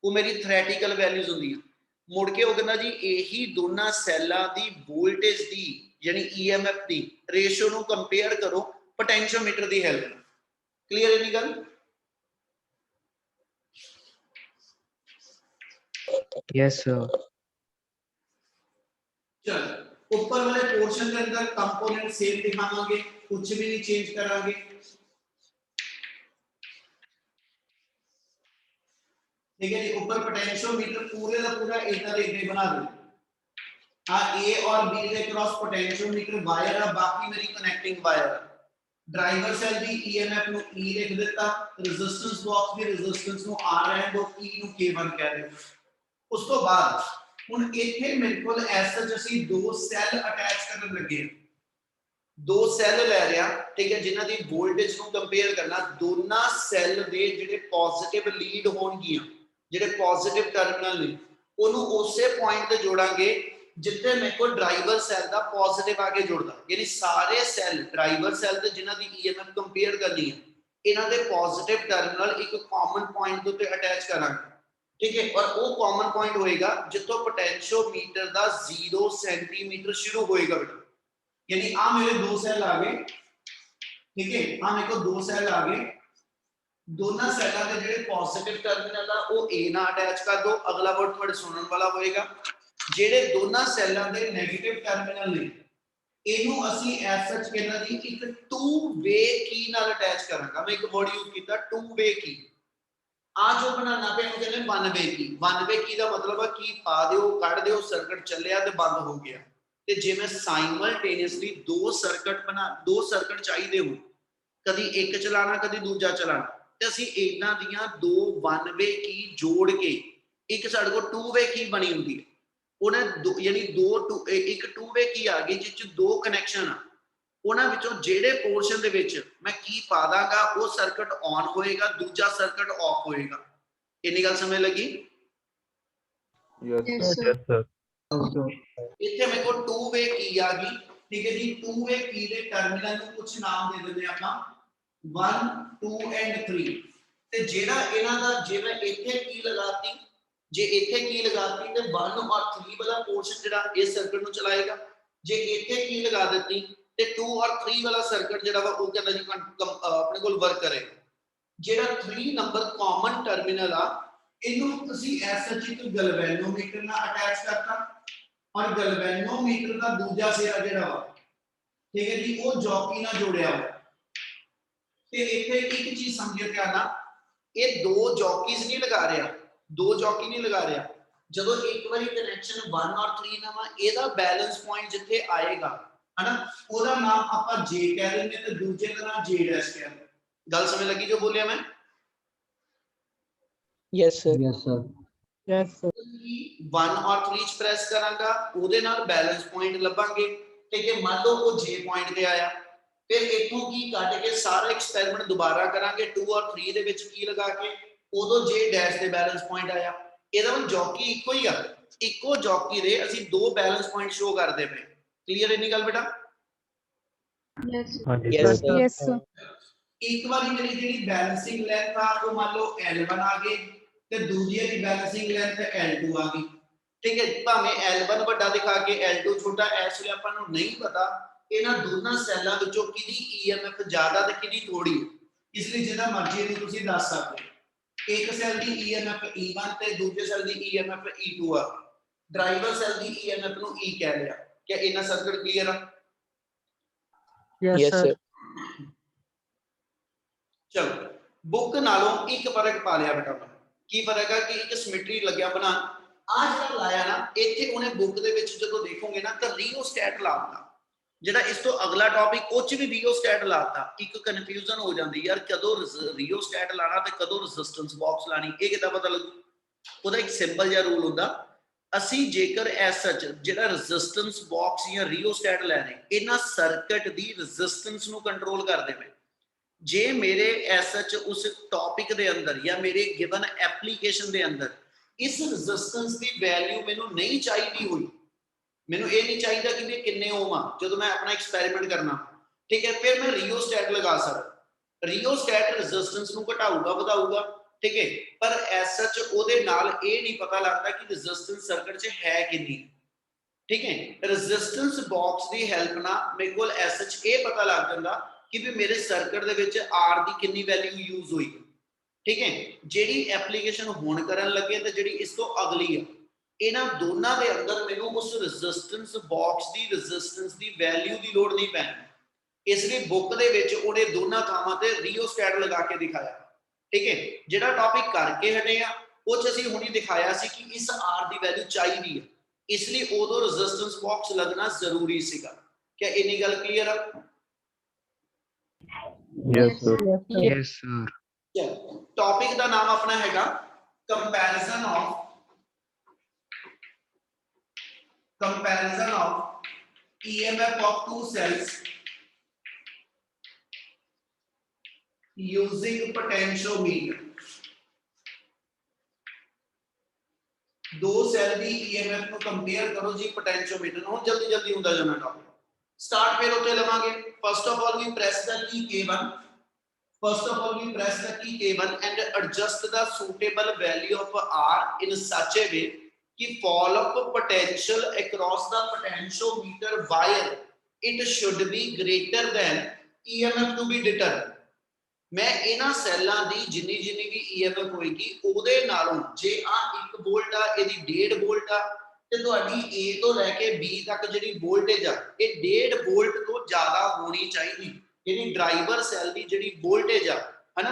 ਉਹ ਮੇਰੀ ਥਿਓਰੈਟੀਕਲ ਵੈਲਿਊਜ਼ ਹੁੰਦੀਆਂ ਮੁੜ ਕੇ ਉਹ ਕਹਿੰਦਾ ਜੀ ਇਹੀ ਦੋਨਾਂ ਸੈੱਲਾਂ ਦੀ ਵੋਲਟੇਜ ਦੀ ਯਾਨੀ EMF ਦੀ ਰੇਸ਼ੋ ਨੂੰ ਕੰਪੇਅਰ ਕਰੋ ਪੋਟੈਂਸ਼ੀਓਮੀਟਰ ਦੀ ਹੈਲਪ ਨਾਲ ਕਲੀਅਰ ਹੈ ਨੀ ਗੱਲ Yes, sir. चल ऊपर वाले पोर्शन के अंदर कंपोनेंट सेम दिखावांगे कुछ भी नहीं चेंज करांगे ठीक है जी। ऊपर पोटेंशियोमीटर पूरे का पूरा इतना रेट बना दो। हाँ, ए और बी के क्रॉस पोटेंशियोमीटर वायर है, बाकी मेरी कनेक्टिंग वायर है। ड्राइवर सेल ਦੀ ईएमएफ ਨੂੰ E ਲਿਖ ਦਿੱਤਾ, ਰੈਜ਼ਿਸਟੈਂਸ ਬਾਕਸ ਦੀ ਰੈਜ਼ਿਸਟੈਂਸ ਨੂੰ R ਰਹਿਣ ਦੋ, E ਨੂੰ K1 ਕਹਿ ਦਿਓ। ਉਸ ਤੋਂ ਬਾਅਦ ਹੁਣ ਇੱਥੇ ਮੇਰੇ ਕੋਲ ਐਸਐਚ ਅਸੀਂ ਦੋ ਸੈੱਲ ਅਟੈਚ ਕਰਨ ਲੱਗੇ, ਦੋ ਸੈੱਲ ਲੈ ਰਿਆ, ਠੀਕ ਹੈ, ਜਿਨ੍ਹਾਂ ਦੀ ਵੋਲਟੇਜ ਨੂੰ ਕੰਪੇਅਰ ਕਰਨਾ। ਦੋਨਾਂ ਸੈੱਲ ਦੇ ਜਿਹੜੇ ਪੋਜ਼ਿਟਿਵ ਲੀਡ ਹੋਣਗੀਆਂ, ਜਿਹੜੇ ਪੋਜ਼ਿਟਿਵ ਟਰਮੀਨਲ ਨੇ, ਉਹਨੂੰ ਉਸੇ ਪੁਆਇੰਟ ਤੇ ਜੋੜਾਂਗੇ जिथे मेरे को ड्राइवर सेल का पॉजिटिव आगे जुड़दा, यानी सारे सेल ड्राइवर सेल ते जिन्हां दी ईएमएफ कंपेयर करनी है, इन्हां दे पॉजिटिव टर्मिनल एक कॉमन पॉइंट ते अटैच करांगे, ठीक है। और वो कॉमन पॉइंट होएगा जिथों पोटेंशियोमीटर दा 0 सेंटीमीटर शुरू होएगा बेटा, यानी आ मेरे दो सेल आ गए, ठीक है, आ मेरे को दो सेल आ गए। दोनों सेलों के ਜਿਹੜੇ पॉजिटिव टर्मिनल आ वो ए ਨਾਲ अटैच कर दो। अगला वर्ड ਤੁਹਾਡੇ ਸੁਣਨ ਵਾਲਾ ਹੋਏਗਾ। ਜਿਹੜੇ ਦੋਨਾਂ ਸੈੱਲਾਂ ਦੇ 네ਗੇਟਿਵ ਟਰਮੀਨਲ ਨੇ, ਇਹਨੂੰ ਅਸੀਂ ਐਸ ਸੱਚ ਕਹਿੰਦਾ ਜੀ ਇੱਕ ਟੂ ਵੇ ਕੀ ਨਾਲ ਅਟੈਚ ਕਰਾਂਗਾ। ਮੈਂ ਇੱਕ ਵਰਡ ਯੂਜ਼ ਕੀਤਾ, ਟੂ ਵੇ ਕੀ। ਆ ਜੋ ਬਣਾਉਣਾ ਪਿਆ ਉਹਨੂੰ ਕਹਿੰਦੇ ਵਨ ਵੇ ਕੀ। ਵਨ ਵੇ ਕੀ ਦਾ ਮਤਲਬ ਹੈ ਕੀ ਪਾ ਦਿਓ, ਕੱਢ ਦਿਓ, ਸਰਕਟ ਚੱਲਿਆ ਤੇ ਬੰਦ ਹੋ ਗਿਆ। ਤੇ ਜੇ ਮੈਂ ਸਾਈਮਲਟੇਨੀਅਸਲੀ ਦੋ ਸਰਕਟ ਚਾਹੀਦੇ ਹੋ, ਕਦੀ ਇੱਕ ਚਲਾਣਾ ਕਦੀ ਦੂਜਾ ਚਲਾਣਾ, ਤੇ ਅਸੀਂ ਇਹਨਾਂ ਦੀਆਂ ਦੋ ਵਨ ਵੇ ਕੀ ਜੋੜ ਕੇ ਇੱਕ ਸਾਡੇ ਕੋਲ ਟੂ ਵੇ ਕੀ ਬਣੀ ਹੁੰਦੀ ਹੈ। ਉਹਨਾਂ ਯਾਨੀ ਇੱਕ ਟੂ ਵੇ ਕੀ ਆ ਗਈ ਜਿਸ ਚ ਦੋ ਕਨੈਕਸ਼ਨ ਆ, ਉਹਨਾਂ ਵਿੱਚੋਂ ਜਿਹੜੇ ਪੋਰਸ਼ਨ ਦੇ ਵਿੱਚ ਮੈਂ ਕੀ ਪਾ ਦਾਂਗਾ ਉਹ ਸਰਕਟ ਔਨ ਹੋਏਗਾ, ਦੂਜਾ ਸਰਕਟ ਆਫ ਹੋਏਗਾ। ਇੰਨੀ ਗੱਲ ਸਮਝ ਲੱਗੀ? Yes, sir. ਇੱਥੇ ਮੇਰੇ ਕੋਲ ਟੂ ਵੇ ਕੀ ਆ ਗਈ, ਠੀਕ ਹੈ ਜੀ। ਟੂ ਵੇ ਕੀ ਦੇ ਟਰਮੀਨਲ ਨੂੰ ਕੁਝ ਨਾਮ ਦੇ ਦਿੰਦੇ ਆਪਾਂ 1 2 ਐਂਡ 3। ਤੇ ਜਿਹੜਾ ਇਹਨਾਂ ਦਾ ਜੇ ਮੈਂ ਇੱਥੇ ਕੀ ਲਗਾਤੀ, ਜੇ ਇੱਥੇ ਕੀ ਲਗਾਤੀ ਤੇ 1 और 3 ਵਾਲਾ ਪੋਰਸ਼ਨ ਜਿਹੜਾ ਇਸ ਸਰਕਟ ਨੂੰ ਚਲਾਏਗਾ। ਜੇ ਇੱਥੇ ਕੀ ਲਗਾ ਦਿੱਤੀ ਤੇ 2 और 3 ਵਾਲਾ ਸਰਕਟ ਜਿਹੜਾ ਵਾ ਉਹ ਕਹਿੰਦਾ ਜੀ ਆਪਣੇ ਕੋਲ ਵਰਕ ਕਰੇਗਾ। ਜਿਹੜਾ 3 ਨੰਬਰ ਕਾਮਨ ਟਰਮੀਨਲ ਆ, ਇਹਨੂੰ ਤੁਸੀਂ ਐਸਐਚ ਇੱਕ ਗਲਵੈਨੋਮੀਟਰ ਨਾਲ ਅਟੈਚ ਕਰਤਾ, ਔਰ ਗਲਵੈਨੋਮੀਟਰ ਦਾ ਦੂਜਾ ਸਿਰਾ ਜਿਹੜਾ ਵਾ, ਠੀਕ ਹੈ ਜੀ, ਉਹ ਜੌਕੀ ਨਾਲ ਜੋੜਿਆ ਹੋਇਆ। ਤੇ ਇੱਥੇ ਇੱਕ ਚੀਜ਼ ਸਮਝਿਓ ਧਿਆਨ ਨਾਲ, ਇਹ ਦੋ ਜੌਕੀਜ਼ ਨਹੀਂ ਲਗਾ ਰਿਹਾ, ਦੋ ਜੌਕੀ ਨਹੀਂ ਲਗਾ ਰਿਹਾ। ਜਦੋਂ ਇੱਕ ਵਾਰੀ ਕਨੈਕਸ਼ਨ 1 और 3 ਨਾ ਵਾ, ਇਹਦਾ ਬੈਲੈਂਸ ਪੁਆਇੰਟ ਜਿੱਥੇ ਆਏਗਾ ਹਨਾ, ਉਹਦਾ ਨਾਮ ਆਪਾਂ ਜੇ ਕਹਿ ਦਿੰਦੇ ਤੇ ਦੂਜੇ ਦਾ ਨਾਮ ਜੇ ਡੈਸ਼ ਕਹਿ ਦਿੰਦੇ। ਗੱਲ ਸਮਝ ਲੱਗੀ ਜੋ ਬੋਲਿਆ ਮੈਂ? Yes, sir. Yes, sir. Yes, sir. 1 और 3 ਚ ਪ੍ਰੈਸ ਕਰਾਂਗਾ, ਉਹਦੇ ਨਾਲ ਬੈਲੈਂਸ ਪੁਆਇੰਟ ਲੱਭਾਂਗੇ। ਤੇ ਜੇ ਮੰਨ ਲਓ ਉਹ ਜੇ ਪੁਆਇੰਟ ਤੇ ਆਇਆ, ਫਿਰ ਇੱਥੋਂ ਕੀ ਕੱਢ ਕੇ ਸਾਰਾ ਐਕਸਪੈਰੀਮੈਂਟ ਦੁਬਾਰਾ ਕਰਾਂਗੇ 2 और 3 ਦੇ ਵਿੱਚ ਕੀ ਲਗਾ ਕੇ, ਉਦੋਂ ਜੇ ਡੈਸ਼ ਤੇ ਬੈਲੈਂਸ ਪੁਆਇੰਟ ਆਇਆ। ਇਹਦਾ ਮਤਲਬ ਜੌਕੀ ਇੱਕੋ ਹੀ ਆ, ਇੱਕੋ ਜੌਕੀ ਦੇ ਅਸੀਂ ਦੋ ਬੈਲੈਂਸ ਪੁਆਇੰਟ ਸ਼ੋ ਕਰਦੇ ਪਏ। ਕਲੀਅਰ ਇੰਨੀ ਗੱਲ ਬੇਟਾ? Yes, sir. ਇੱਕ ਵਾਰੀ ਮੇਰੀ ਜਿਹੜੀ ਬੈਲੈਂਸਿੰਗ ਲੈਂਥ ਆ ਉਹ ਮੰਨ ਲਓ L1 ਆ ਗਈ ਤੇ ਦੂਜੀ ਦੀ ਬੈਲੈਂਸਿੰਗ ਲੈਂਥ L2 ਆ ਗਈ, ਠੀਕ ਹੈ। ਭਾਵੇਂ L1 ਵੱਡਾ ਦਿਖਾ ਕੇ L2 ਛੋਟਾ, ਇਸ ਲਈ ਆਪਾਂ ਨੂੰ ਨਹੀਂ ਪਤਾ ਇਹਨਾਂ ਦੋਨਾਂ ਸੈੱਲਾਂ ਵਿੱਚੋਂ ਕਿਹਦੀ EMF ਜ਼ਿਆਦਾ ਤੇ ਕਿਹਦੀ ਥੋੜੀ ਹੈ, ਇਸ ਲਈ ਜਿੰਨਾ ਮਰਜ਼ੀ ਇਹਨੂੰ ਤੁਸੀਂ ਦੱਸ ਸਕਦੇ ਹੋ। ਇੱਕ ਸੈੱਲ ਦੀ EMF E1 ਤੇ ਦੂਜੇ ਸੈੱਲ ਦੀ EMF E2 ਆ। ਡਰਾਈਵਰ ਸੈੱਲ ਦੀ EMF ਨੂੰ E ਕਹਿ ਲਿਆ। ਕਿ ਇਹਨਾਂ ਸਰਕਟ ਕਲੀਅਰ ਆ? Yes, sir. ਚਲੋ, ਬੁੱਕ ਨਾਲੋਂ ਇੱਕ ਫਰਕ ਪਾ ਲਿਆ ਬੇਟਾ। ਕੀ ਫਰਕ ਆ ਕਿ ਇੱਕ ਸਿਮੈਟਰੀ ਲੱਗਿਆ ਬਣਾ, ਆ ਜਿਹੜਾ ਲਾਇਆ ਨਾ ਇੱਥੇ ਉਹਨੇ ਬੁੱਕ ਦੇ ਵਿੱਚ ਜਦੋਂ ਦੇਖੋਗੇ ਨਾ ਤਾਂ ਰਿਓਸਟੈਟ ਲਾਤਾ। ਜਿਹੜਾ ਇਸ ਤੋਂ ਅਗਲਾ ਟੌਪਿਕ ਉਹ ਚ ਵੀ ਰਿਓਸਟੈਟ ਲਾਤਾ। ਇੱਕ ਕਨਫਿਊਜ਼ਨ ਹੋ ਜਾਂਦੀ ਯਾਰ ਕਦੋਂ ਰਿਓਸਟੈਟ ਲਾਣਾ ਤੇ ਕਦੋਂ ਰੈਜ਼ਿਸਟੈਂਸ ਬਾਕਸ ਲਾਣੀ, ਇਹ ਕਿੱਦਾਂ ਪਤਾ ਲੱਗੂ? ਉਹਦਾ ਇੱਕ ਸਿੰਪਲ ਜਿਹਾ ਰੂਲ ਹੁੰਦਾ, ਅਸੀਂ ਜੇਕਰ ਐਸ ਸੱਚ ਜਿਹੜਾ ਰੈਜ਼ਿਸਟੈਂਸ ਬਾਕਸ ਜਾਂ ਰਿਓਸਟੈਟ ਲੈ ਰਹੇ, ਇਹਨਾਂ ਸਰਕਟ ਦੀ ਰੈਜ਼ਿਸਟੈਂਸ ਨੂੰ ਕੰਟਰੋਲ ਕਰਦੇ ਪਏ। ਜੇ ਮੇਰੇ ਐਸ ਸੱਚ ਉਸ ਟੌਪਿਕ ਦੇ ਅੰਦਰ ਜਾਂ ਮੇਰੇ ਗਿਵਨ ਐਪਲੀਕੇਸ਼ਨ ਦੇ ਅੰਦਰ ਇਸ ਰੈਜ਼ਿਸਟੈਂਸ ਦੀ ਵੈਲਿਊ ਮੈਨੂੰ ਨਹੀਂ ਚਾਹੀਦੀ ਹੋਈ, ਮੈਨੂੰ ਇਹ ਨਹੀਂ ਚਾਹੀਦਾ ਕਿ ਵੀ ਕਿੰਨੇ ਓਮ ਆ ਜਦੋਂ ਮੈਂ ਆਪਣਾ ਐਕਸਪੈਰੀਮੈਂਟ ਕਰਨਾ, ਠੀਕ ਹੈ, ਫਿਰ ਮੈਂ ਰਿਓਸਟੈਟ ਲਗਾ ਸਕਦਾ। ਰਿਓਸਟੈਟ ਰੈਜ਼ਿਸਟੈਂਸ ਨੂੰ ਘਟਾਊਗਾ ਵਧਾਊਗਾ, ਠੀਕ ਹੈ, ਪਰ ਐਸ ਸੱਚ ਉਹਦੇ ਨਾਲ ਇਹ ਨਹੀਂ ਪਤਾ ਲੱਗਦਾ ਕਿ ਰੈਜ਼ਿਸਟੈਂਸ ਸਰਕਟ 'ਚ ਹੈ ਕਿੰਨੀ, ਠੀਕ ਹੈ। ਰੈਜ਼ਿਸਟੈਂਸ ਬਾਕਸ ਦੀ ਹੈਲਪ ਨਾਲ ਮੇਰੇ ਕੋਲ ਐਸ ਸੱਚ ਇਹ ਪਤਾ ਲੱਗ ਜਾਂਦਾ ਕਿ ਵੀ ਮੇਰੇ ਸਰਕਟ ਦੇ ਵਿੱਚ ਆਰ ਦੀ ਕਿੰਨੀ ਵੈਲਿਊ ਯੂਜ਼ ਹੋਈ, ਠੀਕ ਹੈ। ਜਿਹੜੀ ਐਪਲੀਕੇਸ਼ਨ ਹੁਣ ਕਰਨ ਲੱਗੇ ਤੇ ਜਿਹੜੀ ਇਸ ਤੋਂ ਅਗਲੀ ਆ, ਇਹਨਾਂ ਦੋਨਾਂ ਦੇ ਅੰਦਰ ਮੈਨੂੰ ਉਸ ਰੈਜ਼ਿਸਟੈਂਸ ਬਾਕਸ ਦੀ ਰੈਜ਼ਿਸਟੈਂਸ ਦੀ ਵੈਲਿਊ ਦੀ ਲੋੜ ਨਹੀਂ ਪੈਣੀ, ਇਸ ਲਈ ਬੁੱਕ ਦੇ ਵਿੱਚ ਉਹਨੇ ਦੋਨਾਂ ਥਾਵਾਂ ਤੇ ਰਿਓਸਟੈਟ ਲਗਾ ਕੇ ਦਿਖਾਇਆ, ਠੀਕ ਹੈ। ਜਿਹੜਾ ਟੌਪਿਕ ਕਰਕੇ ਹਟੇ ਆ ਉਹ 'ਚ ਅਸੀਂ ਹੁਣੀ ਦਿਖਾਇਆ ਸੀ ਕਿ ਇਸ R ਦੀ ਵੈਲਿਊ ਚਾਹੀਦੀ ਹੈ, ਇਸ ਲਈ ਉਦੋਂ ਰੈਜ਼ਿਸਟੈਂਸ ਬਾਕਸ ਲੱਗਣਾ ਜ਼ਰੂਰੀ ਸੀਗਾ। क्या इन्नी गल क्लियर है? Yes, sir. Yes, sir. Yes, sir. Topic का नाम अपना हैगा comparison of EMF of two cells using potentiometer। दो सेल की EMF को कंपेयर करो जी पोटेंशियोमीटर। हुण जल्दी जल्दी हुंदा जाना टॉपिक स्टार्ट फिर उत्ते लवांगे। First of all we press the key K1, first of all we press the key K1 and adjust the suitable value of R in such a way कि fall of potential across the potentiometer wire it should be greater than EMF to be determined। मैं इन्हां सैलां दी जिन्नी जिन्नी भी EMF होएगी ਉਹਦੇ ਨਾਲੋਂ जे आ 1 वोल्ट आ ਇਹਦੀ 1.5 वोल्ट आ ਤੇ ਤੁਹਾਡੀ A ਤੋਂ ਲੈ ਕੇ B ਤੱਕ ਜਿਹੜੀ ਵੋਲਟੇਜ ਆ ਇਹ 1.5 ਵੋਲਟ ਤੋਂ ਜ਼ਿਆਦਾ ਹੋਣੀ ਚਾਹੀਦੀ। यानी ड्राइवर सैल की जिहड़ी वोल्टेज आ है ना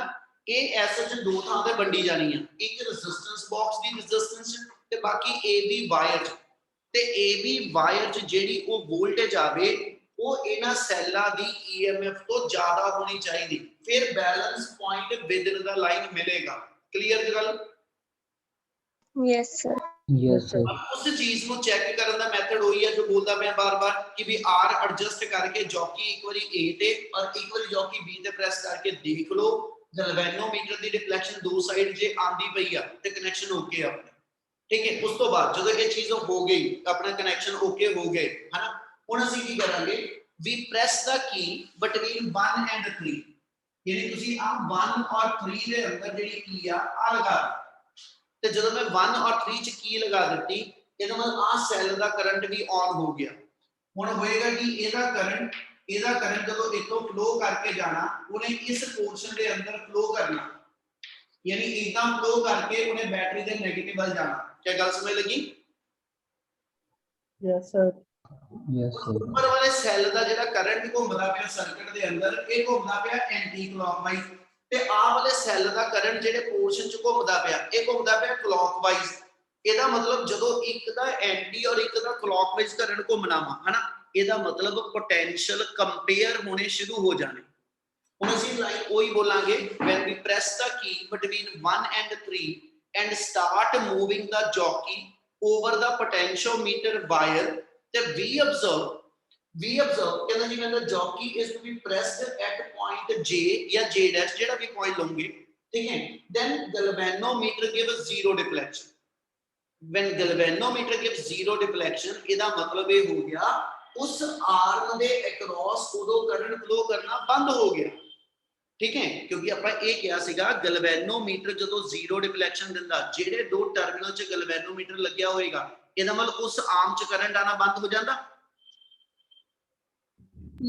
ये एसएच दो थां ते वंडी जानी है, एक रेजिस्टेंस बॉक्स दी रेजिस्टेंस ते बाकी AB वायर ते AB वायर च जिहड़ी वो वोल्टेज आवे वो इन्हां सैलां दी EMF तो ज्यादा होनी चाहिए, फिर balance point within the line मिलेगा। क्लियर गल? Yes, sir. Yes, sir. उस चीज को चेक करने का मेथड वही है जो बोलता मैं बार-बार कि भी आर एडजस्ट करके जॉकी एक बारी ए ते और एक बारी जॉकी बी ते प्रेस करके देख लो गैल्वेनोमीटर दी डिफ्लेक्शन दो साइड जे आंदी पई आ ते कनेक्शन ओके आ। ठीक है, उस तो बाद जब ये चीज हो गई अपना कनेक्शन ओके हो गए है ना, हुण ਅਸੀਂ ਕੀ ਕਰਾਂਗੇ we press the key between 1 and 3 यानी ਤੁਸੀਂ ਆ 1 और 3 ਦੇ ਅੰਦਰ ਜਿਹੜੀ ਕੀ ਆ ਲਗਾ ਤੇ ਜਦੋਂ मैं 1 और 3 ਚ ਕੀ ਲਗਾ ਦਿੱਤੀ ਇਹਦਾ ਮਤਲਬ ਆ ਸੈੱਲ ਦਾ ਕਰੰਟ ਵੀ ਔਨ ਹੋ ਗਿਆ। ਹੁਣ ਹੋਏਗਾ ਕਿ ਇਹਦਾ ਕਰੰਟ ਜਦੋਂ ਇਥੋਂ ਫਲੋ ਕਰਕੇ ਜਾਣਾ ਉਹਨੇ ਇਸ ਪੋਰਸ਼ਨ ਦੇ ਅੰਦਰ ਫਲੋ ਕਰਨਾ, ਯਾਨੀ ਇਦਾਂ ਫਲੋ ਕਰਕੇ ਉਹਨੇ ਬੈਟਰੀ ਦੇ 네ਗੇਟਿਵ ਵੱਲ ਜਾਣਾ। ਕੀ ਗੱਲ ਸਮਝ ਲੱਗੀ? Yes, sir. Yes, sir. ਉੱਪਰ ਵਾਲੇ ਸੈੱਲ ਦਾ ਜਿਹੜਾ ਕਰੰਟ ਘੁੰਮਦਾ ਪਿਆ ਸਰਕਟ ਦੇ ਅੰਦਰ ਇਹ ਘੁੰਮਦਾ ਪਿਆ ਐਂਟੀ ਕਲੌਕਵਾਈਜ਼ ਤੇ ਆਹ ਵਾਲੇ ਸੈੱਲ ਦਾ ਕਰੰਟ ਜਿਹੜੇ ਪੋਰਸ਼ਨ ਚ ਘੁੰਮਦਾ ਪਿਆ ਇਹ ਘੁੰਮਦਾ ਪਿਆ ਕਲੌਕਵਾਈਜ਼। ਇਹਦਾ ਮਤਲਬ ਜਦੋਂ ਇੱਕ ਦਾ ਐਂਟੀ ਔਰ ਇੱਕ ਦਾ ਕਲੌਕਵਾਈਜ਼ ਕਰੰਟ ਘੁੰਮਣਾ ਵਾ ਹਨਾ ਇਹਦਾ ਮਤਲਬ ਪੋਟੈਂਸ਼ੀਅਲ ਕੰਪੇਅਰ ਹੋਣੇ ਸ਼ੁਰੂ ਹੋ ਜਾਣੇ। ਹੁਣ ਅਸੀਂ ਲਾਈਕ ਉਹੀ ਬੋਲਾਂਗੇ when we press the key between 1 and 3 and start moving the jockey over the potentiometer wire ਤੇ we observe कहना जी मैं jockey is to be pressed at point J या J dash जेड़ा भी पॉइंट लूंगे ठीक है, then galvanometer gives zero deflection। when galvanometer gives zero deflection ਇਹਦਾ ਮਤਲਬ ਇਹ ਹੋ ਗਿਆ उस आर्म ਦੇ across ਉਦੋਂ करंट फ्लो करना बंद हो गया। ठीक है, क्योंकि ਆਪਾਂ ਇਹ ਕਿਹਾ ਸੀਗਾ ਗੈਲਵੇਨੋਮੀਟਰ ਜਦੋਂ ਜ਼ੀਰੋ ਡਿਫਲੈਕਸ਼ਨ ਦਿੰਦਾ ਜਿਹੜੇ ਦੋ ਟਰਮੀਨਲ 'ਚ ਗੈਲਵੇਨੋਮੀਟਰ ਲੱਗਿਆ ਹੋਏਗਾ ਇਹਦਾ ਮਤਲਬ ਉਸ ਆਰਮ 'ਚ ਕਰੰਟ ਆਣਾ ਬੰਦ ਹੋ ਜਾਂਦਾ।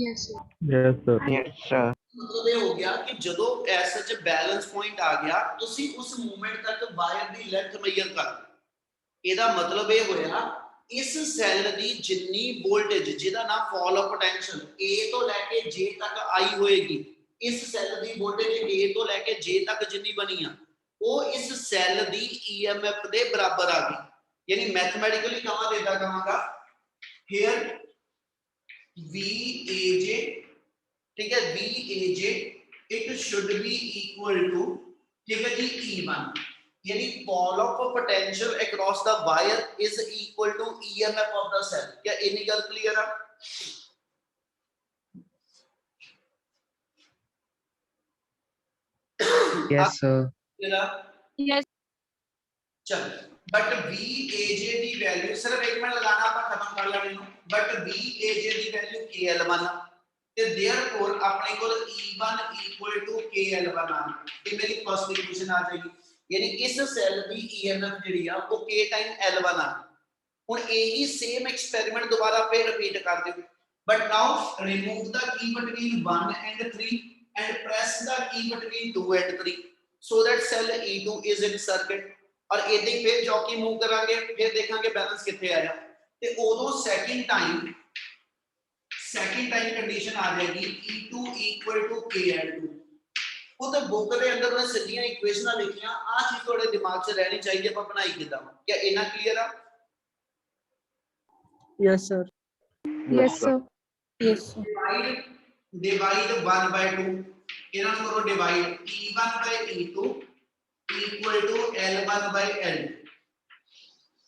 Yes, sir. Yes, sir. Yes, sir. मतलब ये हो गया कि ਜਦੋਂ ਐਸਾ ਚ ਬੈਲੈਂਸ ਪੁਆਇੰਟ ਆ ਗਿਆ ਤੁਸੀਂ ਉਸ ਮੂਵਮੈਂਟ ਤੱਕ ਵਾਇਰ ਦੀ ਲੈਂਥ ਮੇਜਰ ਕਰ ਲਓ। ਇਹਦਾ ਮਤਲਬ ਇਹ ਹੋਇਆ ਇਸ ਸੈੱਲ ਦੀ ਜਿੰਨੀ ਵੋਲਟੇਜ ਜਿਹਦਾ ਨਾਮ ਫਾਲ ਆਫ ਪੋਟੈਂਸ਼ੀਅਲ A ਤੋਂ ਲੈ ਕੇ J ਤੱਕ ਆਈ ਹੋਏਗੀ, ਇਸ ਸੈੱਲ ਦੀ ਵੋਲਟੇਜ A ਤੋਂ ਲੈ ਕੇ J ਤੱਕ ਜਿੰਨੀ ਬਣੀ ਆ ਉਹ ਇਸ ਸੈੱਲ ਦੀ EMF ਦੇ ਬਰਾਬਰ ਆ ਗਈ। यानी मैथमेटिकली कहां देता कहांगा here VAJ, ठीक है, VAJ it should be equal to ठीक है जी E1 यानी fall of potential across the wire is equal to EMF of the cell। क्या इतनी गल क्लियर है? Yes, sir. Yes. चल बट VAJ दी वैल्यू सिर्फ एक मिनट लगाना ਆਪਾਂ ਖਤਮ ਕਰ ਲੈਣੇ ਨੂੰ but VAJ the value KL1 ਤੇ देयरफॉर ਆਪਣੇ ਕੋਲ E1 KL1 ਆ ਇਹ ਮੇਰੀ ਫਸਟ ਇਕੁਏਸ਼ਨ ਆ ਜਾਏਗੀ। यानी इस सेल ਦੀ EMF ਜਿਹੜੀ ਆ ਉਹ K ਟਾਈਮ L1 ਆ। ਹੁਣ ਇਹੀ ਸੇਮ ਐਕਸਪੈਰੀਮੈਂਟ ਦੁਬਾਰਾ ਫੇਰ ਰਿਪੀਟ ਕਰ ਦਿਓ but now remove the key between 1 and 3 and press the key between 2 and 3 so that cell E2 is in circuit। और इदां ही फिर जॉकी मूव करांगे फिर देखांगे बैलेंस किथे आया ते उदों सेकंड टाइम कंडीशन आ जाएगी E2 equal to KL2 ਉਹ ਤਾਂ ਬੁੱਕ ਦੇ ਅੰਦਰ ਉਹਨੇ ਸਿੱਧੀਆਂ ਇਕੁਏਸ਼ਨਾਂ ਲਿਖੀਆਂ ਆ ਚੀਜ਼ ਤੁਹਾਡੇ ਦਿਮਾਗ 'ਚ ਰਹਿਣੀ ਚਾਹੀਦੀ ਆਪਾਂ ਬਣਾਈ ਕਿੱਦਾਂ ਕੀ ਇਹਨਾਂ ਕਲੀਅਰ ਆ Yes, sir. Yes, sir. Yes, sir. divide 1/2 ਇਹਨਾਂ ਨੂੰ ਕਰੋ divide E1/E2 equal to L1/L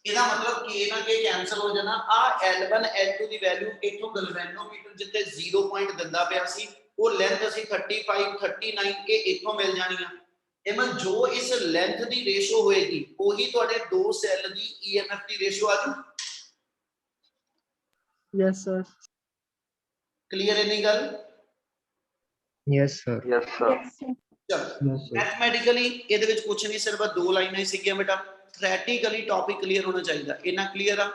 ਇਹਦਾ ਮਤਲਬ k ਨਾਲ k ਕੈਨਸਲ ਹੋ ਜਾਣਾ ਆ L1 L2 ਦੀ ਵੈਲਿਊ ਇਥੋਂ ਗਲਵੈਨੋਮੀਟਰ ਜਿੱਤੇ 0 ਪੁਆਇੰਟ ਦਿੰਦਾ ਪਿਆ ਸੀ ਉਹ ਲੈਂਥ ਅਸੀਂ 35 39 ਇਹ ਇਥੋਂ ਮਿਲ ਜਾਣੀਆਂ ਇਹਮਨ ਜੋ ਇਸ ਲੈਂਥ ਦੀ ਰੇਸ਼ੋ ਹੋਏਗੀ ਉਹੀ ਤੁਹਾਡੇ ਦੋ ਸੈੱਲ ਦੀ EMF ਦੀ ਰੇਸ਼ੋ ਆ ਜੂ Yes, sir. ਕਲੀਅਰ ਹੈ ਨਹੀਂ ਗੱਲ Yes, sir. Yes, sir. ਚਲ Yes, sir. ਮੈਥਮੈਟਿਕਲੀ ਇਹਦੇ ਵਿੱਚ ਕੁਝ ਨਹੀਂ ਸਿਰਫ ਦੋ ਲਾਈਨਾਂ ਹੀ ਸੀਗੀਆਂ ਬੇਟਾ ਥਿਓਰੈਟਿਕਲੀ ਟੌਪਿਕ ਕਲੀਅਰ ਹੋਣਾ ਚਾਹੀਦਾ ਇਹਨਾਂ ਕਲੀਅਰ ਆ